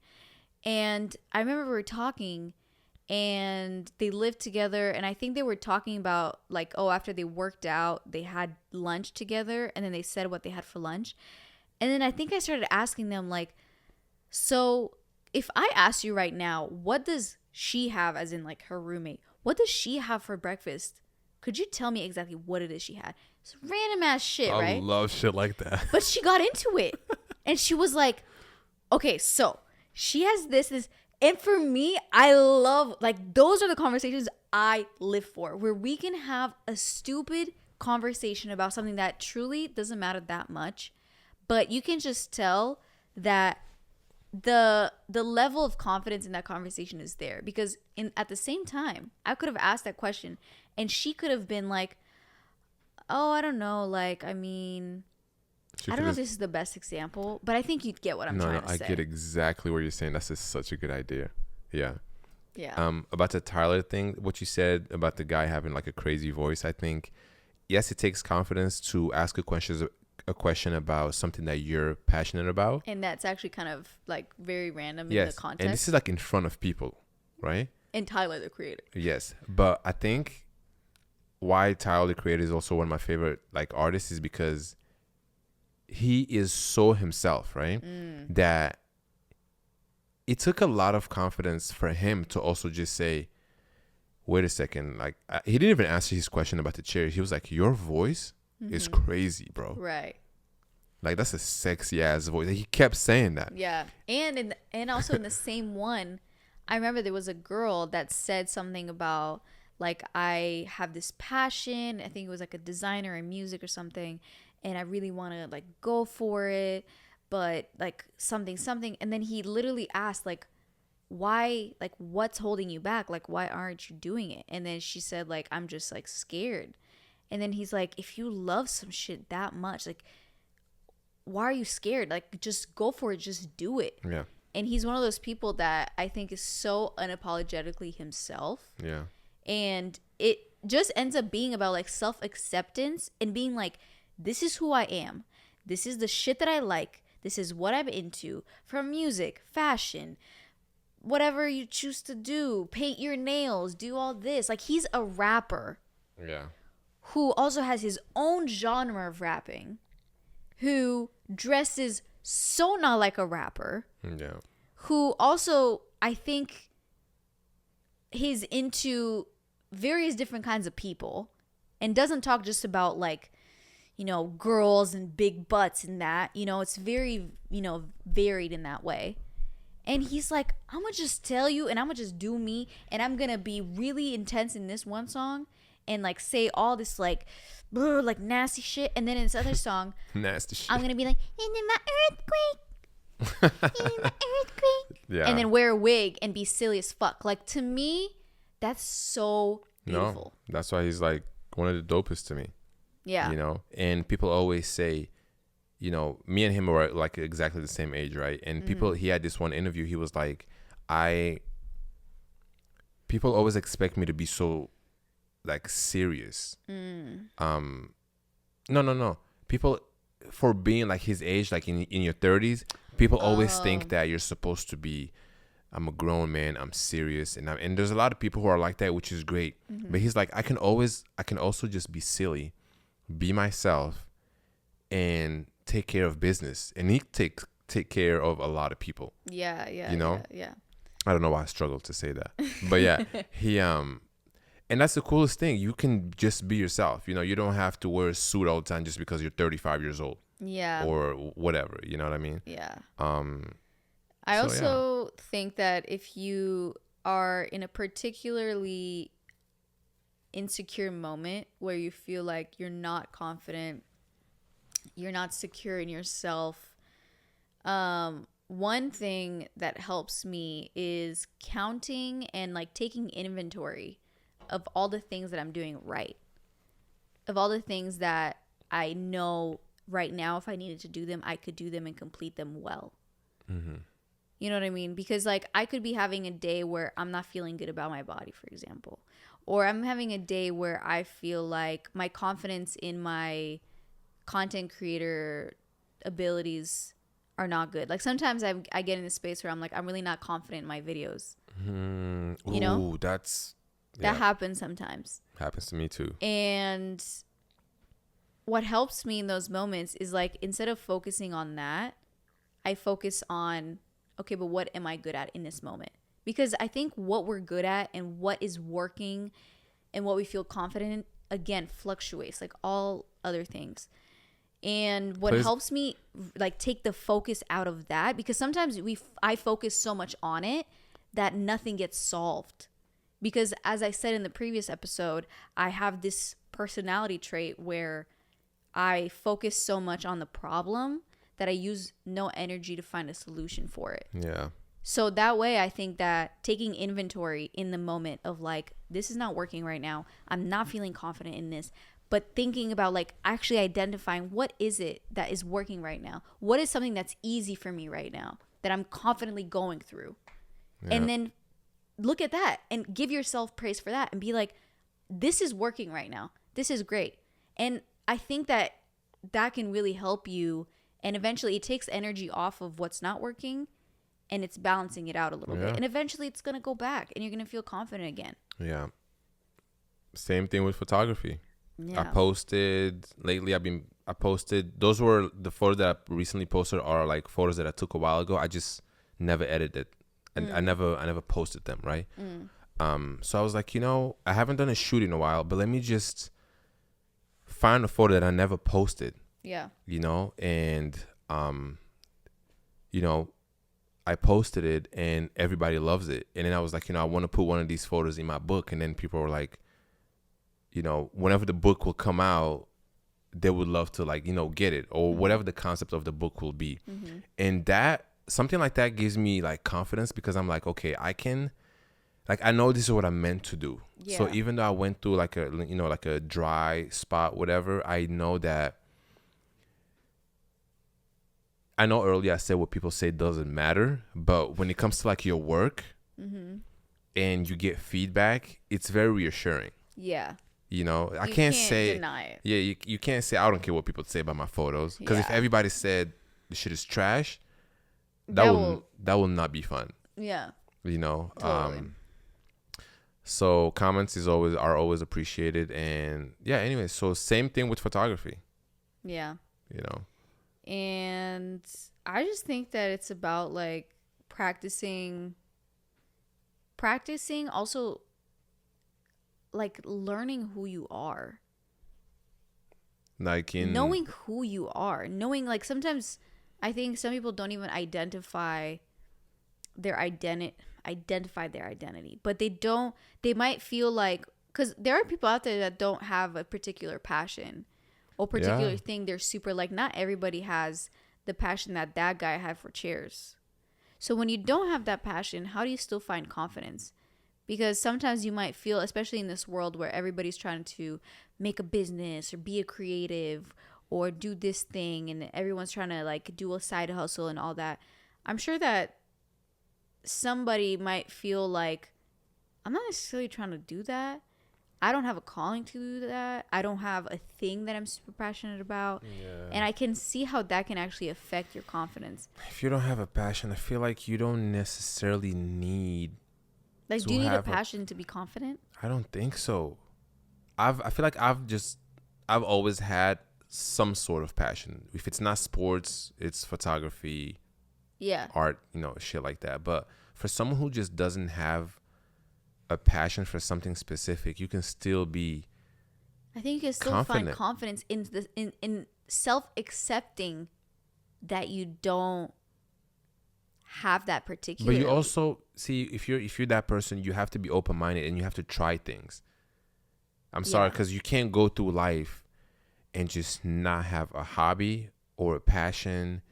And I remember we were talking, and they lived together, and I think they were talking about, like, oh, after they worked out, they had lunch together, and then they said what they had for lunch. And then I think I started asking them, like, so if I ask you right now, what does she have, as in like her roommate, what does she have for breakfast? Could you tell me exactly what it is she had? It's random ass shit, right? I love shit like that. But she got into it. And she was like, okay, so she has this. And for me, I love, like, those are the conversations I live for, where we can have a stupid conversation about something that truly doesn't matter that much. But you can just tell that the level of confidence in that conversation is there. Because at the same time, I could have asked that question, and she could have been like, oh, I don't know. Like, I mean, I don't know if this is the best example, but I think you'd get what I'm trying to say. I get exactly what you're saying. That's just such a good idea. Yeah. Yeah. About the Tyler thing, what you said about the guy having like a crazy voice, I think, yes, it takes confidence to ask a question about something that you're passionate about. And that's actually kind of like very random in the context. And this is like in front of people, right? And Tyler, the creator. Yes. But I think why Tyler, the creator, is also one of my favorite like artists is because he is so himself, right? That it took a lot of confidence for him to also just say, wait a second. Like, he didn't even answer his question about the chair. He was like, your voice is crazy, bro. Right. Like, that's a sexy ass voice. He kept saying that. Yeah. And also in the same one, I remember there was a girl that said something about, like, I have this passion. I think it was like a designer in music or something. And I really want to, like, go for it. But, like, something. And then he literally asked, like, why, like, what's holding you back? Like, why aren't you doing it? And then she said, like, I'm just, like, scared. And then he's like, if you love some shit that much, like, why are you scared? Like, just go for it. Just do it. Yeah. And he's one of those people that I think is so unapologetically himself. Yeah. And it just ends up being about, like, self-acceptance and being like, this is who I am. This is the shit that I like. This is what I'm into. From music, fashion, whatever you choose to do. Paint your nails. Do all this. Like, he's a rapper. Yeah. Who also has his own genre of rapping. Who dresses so not like a rapper. Yeah. Who also, I think, he's into various different kinds of people. And doesn't talk just about, like, you know, girls and big butts and that. You know, it's very, you know, varied in that way. And he's like, I'm going to just tell you and I'm going to just do me. And I'm going to be really intense in this one song. And, like, say all this, like, like, nasty shit. And then in this other song, nasty shit. I'm going to be like, and in my earthquake. In my earthquake. Yeah. And then wear a wig and be silly as fuck. Like, to me, that's so beautiful. No, that's why he's, like, one of the dopest to me. Yeah. You know? And people always say, you know, me and him were like exactly the same age, right? And he had this one interview. He was like, people always expect me to be so like serious. No. People, for being like his age, like in your 30s, people always think that you're supposed to be, I'm a grown man, I'm serious, and there's a lot of people who are like that, which is great. But he's like, I can also just be silly, be myself, and take care of business. And he take care of a lot of people. Yeah, you know. Yeah. I don't know why I struggled to say that, but yeah, he and that's the coolest thing. You can just be yourself. You know, you don't have to wear a suit all the time just because you're 35 years old. Yeah. Or whatever. You know what I mean? Yeah. I also yeah. think that if you are in a particularly insecure moment where you feel like you're not confident, you're not secure in yourself, one thing that helps me is counting and like taking inventory of all the things that I'm doing right, of all the things that I know right now, if I needed to do them, I could do them and complete them well. You know what I mean? Because like I could be having a day where I'm not feeling good about my body, for example. Or I'm having a day where I feel like my confidence in my content creator abilities are not good. Like sometimes I get in a space where I'm like, I'm really not confident in my videos. You know? That happens sometimes. Happens to me too. And what helps me in those moments is like, instead of focusing on that, I focus on, okay, but what am I good at in this moment? Because I think what we're good at and what is working and what we feel confident in, again, fluctuates like all other things. And what helps me like take the focus out of that, because sometimes I focus so much on it that nothing gets solved. Because as I said in the previous episode, I have this personality trait where I focus so much on the problem that I use no energy to find a solution for it. Yeah. So that way, I think that taking inventory in the moment of like, this is not working right now. I'm not feeling confident in this. But thinking about like actually identifying what is it that is working right now? What is something that's easy for me right now that I'm confidently going through? Yeah. And then look at that and give yourself praise for that and be like, this is working right now. This is great. And I think that can really help you. And eventually it takes energy off of what's not working and it's balancing it out a little bit. And eventually it's going to go back and you're going to feel confident again. Yeah. Same thing with photography. Yeah. I posted lately. I posted, those were the photos that I recently posted are like photos that I took a while ago. I just never edited. And I never posted them. Right. So I was like, I haven't done a shoot in a while, but let me just find a photo that I never posted. Yeah. And, I posted it and everybody loves it. And then I was like, I want to put one of these photos in my book. And then people were like, whenever the book will come out, they would love to like, get it or whatever the concept of the book will be. And that, something like that gives me like confidence because I'm like, okay, I can, like, I know this is what I'm meant to do. Yeah. So even though I went through like a, like a dry spot, whatever, I know that, I know earlier I said what people say doesn't matter, but when it comes to like your work and you get feedback, it's very reassuring. Yeah. I can't say deny it. Yeah, you can't say I don't care what people say about my photos because if everybody said the shit is trash, that will not be fun. Yeah. Totally. So comments are always appreciated, and anyway, so same thing with photography. Yeah. And I just think that it's about like practicing also like learning who you are. Like knowing who you are. Knowing like sometimes I think some people don't even identify their identity, but they might feel like, because there are people out there that don't have a particular passion or particular thing they're super like. Not everybody has the passion that guy had for chairs. So when you don't have that passion, how do you still find confidence? Because sometimes you might feel, especially in this world where everybody's trying to make a business or be a creative or do this thing, and everyone's trying to like do a side hustle and all that, I'm sure that somebody might feel like, I'm not necessarily trying to do that. I don't have a calling to do that. I don't have a thing that I'm super passionate about. Yeah. And I can see how that can actually affect your confidence. If you don't have a passion, I feel like you don't necessarily need. Like, to do you need a have passion to be confident? I don't think so. I feel like I've always had some sort of passion. If it's not sports, it's photography, Yeah. art, shit like that. But for someone who just doesn't have a passion for something specific, you can still be I think you can still confident. find confidence in self-accepting that you don't have that particular. But you also see, if you're that person, you have to be open-minded and you have to try things. I'm sorry, because you can't go through life and just not have a hobby or a passion.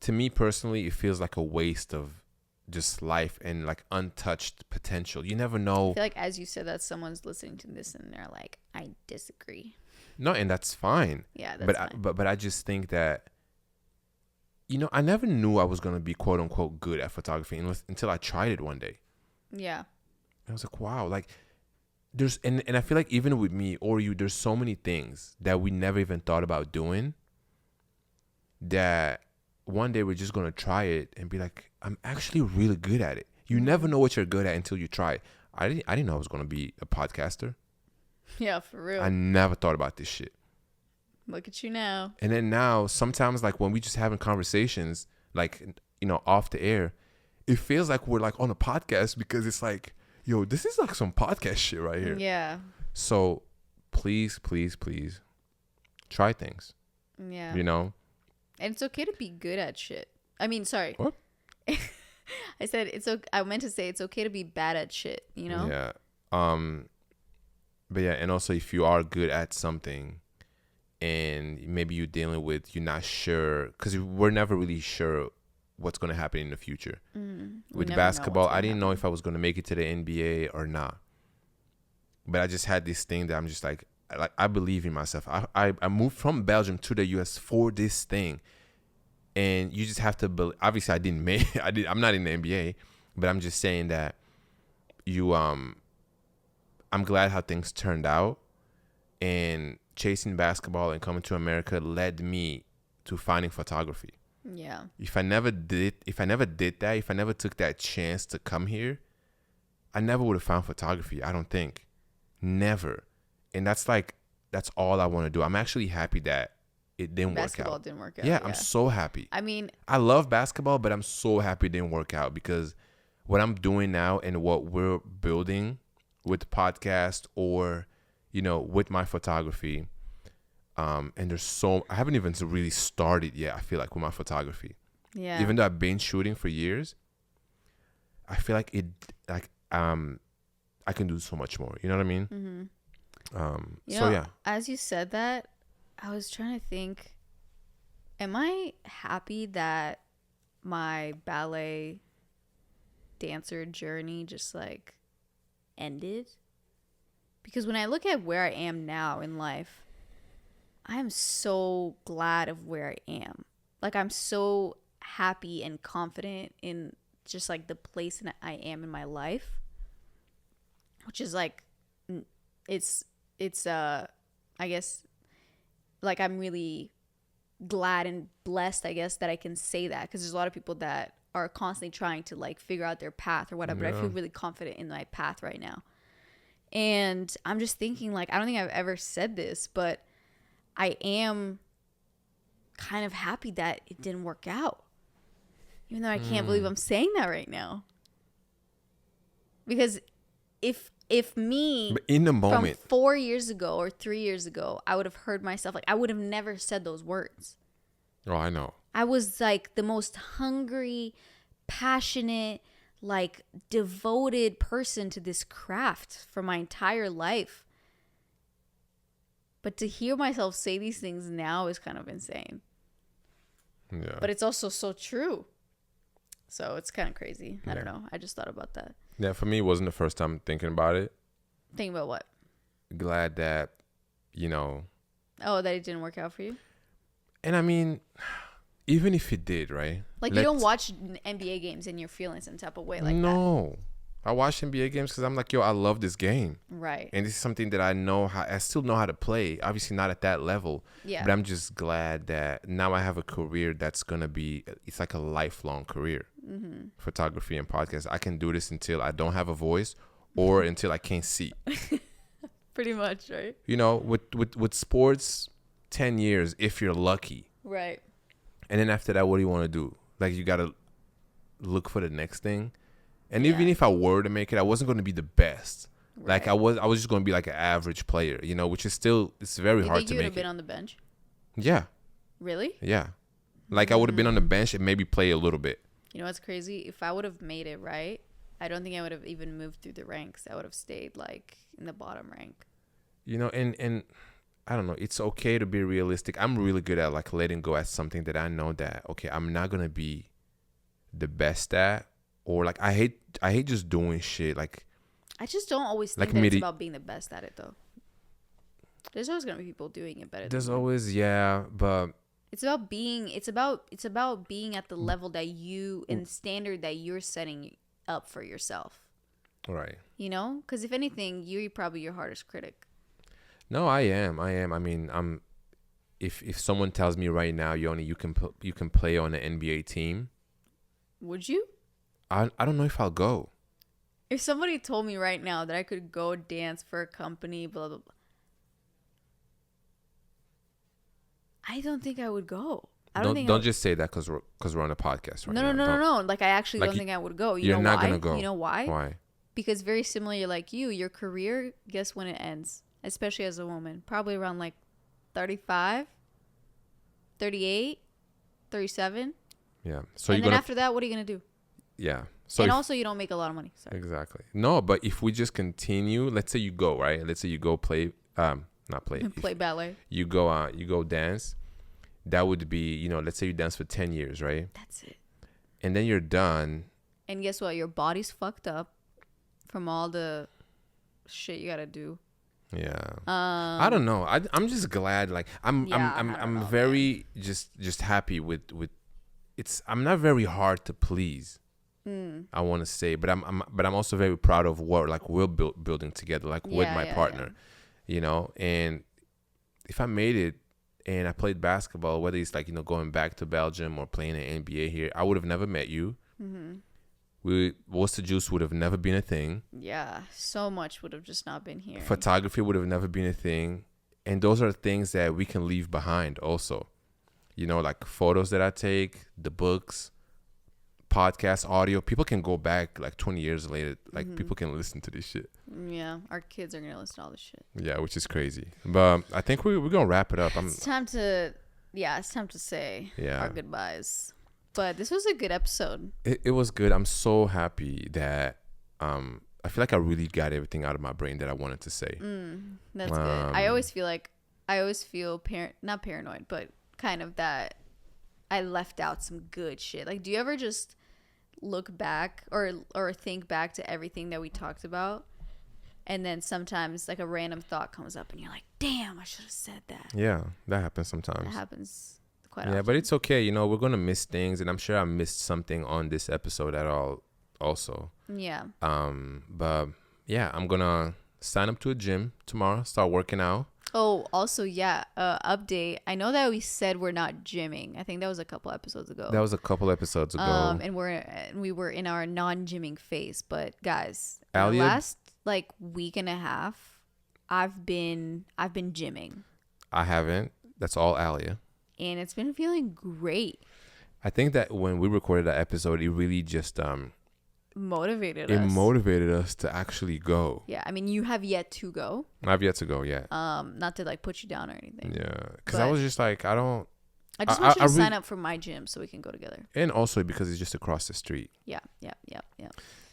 To me personally, it feels like a waste of just life and like untouched potential. You never know. I feel like as you said that, someone's listening to this and they're like, I disagree. No, and that's fine. Yeah, that's fine. But I just think that, I never knew I was gonna be quote unquote good at photography until I tried it one day. Yeah. I was like, wow, like there's and I feel like even with me or you, there's so many things that we never even thought about doing that one day we're just gonna try it and be like, I'm actually really good at it. You never know what you're good at until you try it. I didn't know I was gonna be a podcaster. Yeah, for real. I never thought about this shit. Look at you now. And then now, sometimes like when we just having conversations, like off the air, it feels like we're like on a podcast because it's like, yo, this is like some podcast shit right here. Yeah. So please, please, please try things. Yeah. And it's okay to be good at shit. I mean, sorry. What? I said it's okay. I meant to say it's okay to be bad at shit, Yeah. But yeah, and also if you are good at something and maybe you're not sure, because we're never really sure what's going to happen in the future. With basketball, I didn't know if I was going to make it to the NBA or not. But I just had this thing that I'm just like I believe in myself. I moved from Belgium to the US for this thing. And you just have to believe. Obviously, I'm not in the NBA, but I'm just saying that I'm glad how things turned out. And chasing basketball and coming to America led me to finding photography. Yeah. If I never did that, if I never took that chance to come here, I never would have found photography. I don't think. Never. And that's all I want to do. I'm actually happy that it didn't work out. Basketball didn't work out. Yeah, I'm so happy. I mean, I love basketball, but I'm so happy it didn't work out because what I'm doing now and what we're building with the podcast or, with my photography, and I haven't even really started yet, I feel like, with my photography. yeah. Even though I've been shooting for years, I feel like I can do so much more. You know what I mean? Mm-hmm. Yeah. As you said that, I was trying to think, am I happy that my ballet dancer journey just like ended? Because when I look at where I am now in life, I am so glad of where I am. Like, I'm so happy and confident in just like the place that I am in my life, which is like, it's I guess, like, I'm really glad and blessed, I guess, that I can say that, because there's a lot of people that are constantly trying to like figure out their path or whatever. Yeah. But I feel really confident in my path right now. And I'm just thinking, like, I don't think I've ever said this, but I am kind of happy that it didn't work out. Even though I can't believe I'm saying that right now. Because if me, but in the moment, from 4 years ago or 3 years ago, I would have heard myself, like, I would have never said those words. Oh, I know. I was like the most hungry, passionate, like devoted person to this craft for my entire life. But to hear myself say these things now is kind of insane. Yeah. But it's also so true. So it's kind of crazy. I don't know. I just thought about that. Yeah, for me, it wasn't the first time thinking about it. Thinking about what? Glad that, Oh, that it didn't work out for you? And I mean, even if it did, right? Like, you don't watch NBA games and you're feeling some type of way like that. No. I watch NBA games because I'm like, yo, I love this game. Right. And this is something that I still know how to play. Obviously not at that level. Yeah. But I'm just glad that now I have a career that's going to be, it's like a lifelong career. Mm-hmm. Photography and podcast. I can do this until I don't have a voice or until I can't see. Pretty much, right? You know, with sports, 10 years if you're lucky. Right. And then after that, what do you want to do? Like, you got to look for the next thing. And even if I were to make it, I wasn't going to be the best. Right. Like, I was just going to be like an average player, you know, which is still, it's very hard to make it. You would have been on the bench? Yeah. Really? Yeah. Like, I would have been on the bench and maybe play a little bit. You know what's crazy? If I would have made it right, I don't think I would have even moved through the ranks. I would have stayed, like, in the bottom rank. You know, and I don't know. It's okay to be realistic. I'm really good at, like, letting go at something that I know that, okay, I'm not going to be the best at. Or, like, I hate just doing shit. Like, I just don't always think that it's about being the best at it, though. There's always gonna be people doing it better. There's always, yeah, but it's about being. It's about being at the level that you and standard that you're setting up for yourself. Right. You know, because if anything, you're probably your hardest critic. No, I am. I mean, I'm. If someone tells me right now, Yoni, you can play on an NBA team, would you? I don't know if I'll go. If somebody told me right now that I could go dance for a company, blah, blah, blah, I don't think I would go. Don't just say that because we're on a podcast right now. No. Like, I actually don't think I would go. You know why? You're not going to go. You know why? Why? Because very similar like your career, guess when it ends? Especially as a woman. Probably around like 35, 38, 37. Yeah. So and then after that, what are you going to do? Yeah. So also you don't make a lot of money. Sorry. Exactly. No, but if we just continue, let's say you go, right? Let's say you go play, not play. Play ballet. You go dance. That would be, you know, let's say you dance for 10 years, right? That's it. And then you're done. And guess what? Your body's fucked up from all the shit you got to do. Yeah. I don't know. I'm just glad. Like, I'm very just happy with it's, I'm not very hard to please. I want to say, but I'm also very proud of what like we're building together, like with my partner, you know. And if I made it and I played basketball, whether it's like, you know, going back to Belgium or playing in NBA here, I would have never met you. What's the Juice would have never been a thing. Yeah, so much would have just not been here. Photography would have never been a thing, and those are things that we can leave behind also. You know, like photos that I take, the books, podcast audio, people can go back like 20 years later, like people can listen to this shit. Yeah, our kids are gonna listen to all this shit. Yeah, which is crazy. But I think we're gonna wrap it up. It's time to say our goodbyes. But this was a good episode. It was good. I'm so happy that I feel like I really got everything out of my brain that I wanted to say. That's good. I always feel not paranoid, but kind of that I left out some good shit. Like, do you ever just look back or think back to everything that we talked about, and then sometimes like a random thought comes up and you're like, damn, I should have said that. Yeah, that happens sometimes. That happens quite often. Yeah, but it's okay. You know, we're gonna miss things, and I'm sure I missed something on this episode at all also. Yeah. But yeah, I'm gonna sign up to a gym tomorrow, start working out. Oh, also, update. I know that we said we're not gymming. I think that was a couple episodes ago. And we were in our non-gymming phase. But guys, the last like week and a half, I've been gymming. I haven't. That's all Alia. And it's been feeling great. I think that when we recorded that episode, it really just motivated us to actually go. Yeah, I mean, you have yet to go. I've yet to go, yeah. Not to like put you down or anything. Yeah, because I was just like, I just want you to sign up for my gym so we can go together. And also because it's just across the street. Yeah.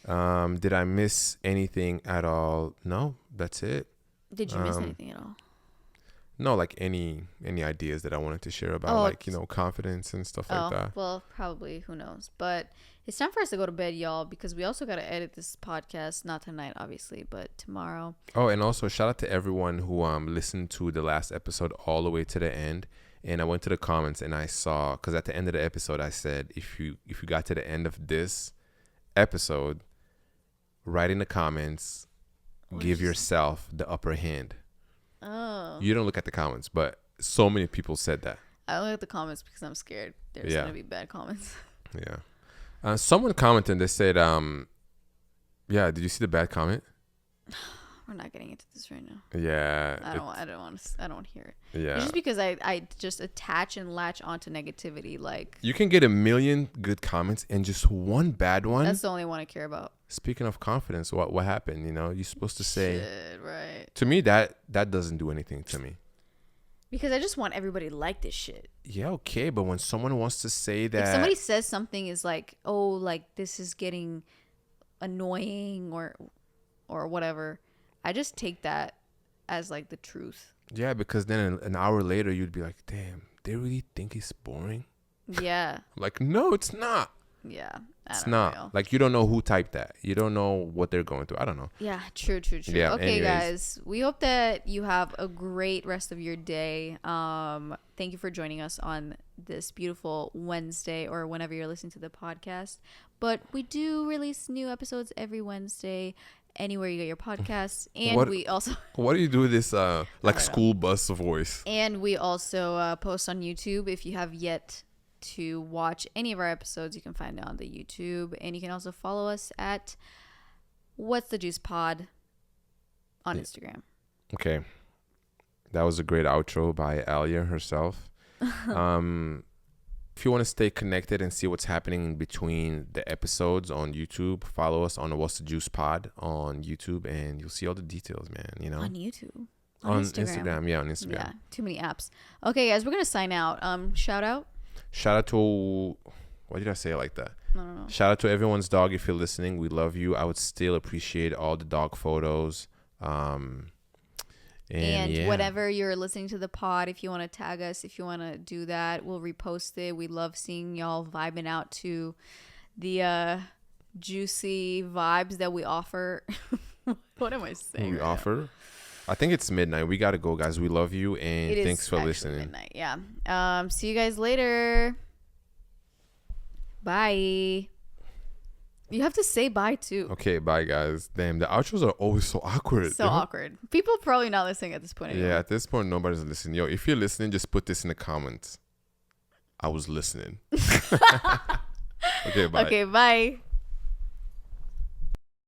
Did I miss anything at all? No, that's it. Did you miss anything at all? No, like any ideas that I wanted to share about, like, you know, confidence and stuff like that. Well, probably, who knows? But it's time for us to go to bed, y'all, because we also got to edit this podcast. Not tonight, obviously, but tomorrow. Oh, and also shout out to everyone who listened to the last episode all the way to the end. And I went to the comments and I saw, because at the end of the episode I said, if you got to the end of this episode, write in the comments, give yourself the upper hand. Oh. You don't look at the comments, but so many people said that. I look at the comments because I'm scared there's gonna be bad comments. Yeah. Someone commented, they said, yeah, did you see the bad comment? We're not getting into this right now. Yeah. I don't want to hear it. Yeah. It's just because I just attach and latch onto negativity. Like, you can get 1 million good comments and just one bad one. That's the only one I care about. Speaking of confidence, what happened? You know, you're supposed to say. Shit, right. To me, that doesn't do anything to me. Because I just want everybody to like this shit. Yeah, okay, but when someone wants to say that, if somebody says something is like, oh, like this is getting annoying or whatever, I just take that as like the truth. Yeah, because then an hour later you'd be like, damn, they really think it's boring? Yeah. Like, no, it's not. Yeah. It's not. Know. Like, you don't know who typed that. You don't know what they're going through. I don't know. Yeah, true. Yeah, okay, anyways. guys. We hope that you have a great rest of your day. Thank you for joining us on this beautiful Wednesday or whenever you're listening to the podcast. But we do release new episodes every Wednesday anywhere you get your podcasts. And we also... What do you do with this like school bus voice? And we also post on YouTube. If you have yet to watch any of our episodes, you can find it on the YouTube, and you can also follow us at What's the Juice Pod on Instagram. Okay, that was a great outro by Alia herself. If you want to stay connected and see what's happening in between the episodes on YouTube, follow us on the What's the Juice Pod on YouTube, and you'll see all the details, man. You know, on YouTube, on Instagram. Yeah, on Instagram. Yeah, too many apps. Okay, guys, we're gonna sign out. Shout out to, why did I say it like that? I don't know. Shout out to everyone's dog. If you're listening, we love you. I would still appreciate all the dog photos. And whatever you're listening to the pod, if you want to tag us, if you want to do that, we'll repost it. We love seeing y'all vibing out to the juicy vibes that we offer. What am I saying? We offer? I think it's midnight. We got to go, guys. We love you, and thanks for listening. Midnight, yeah. See you guys later. Bye. You have to say bye, too. Okay, bye, guys. Damn, the outros are always so awkward. So awkward. People probably not listening at this point anymore. Yeah, at this point, nobody's listening. Yo, if you're listening, just put this in the comments. I was listening. Okay, bye. Okay, bye.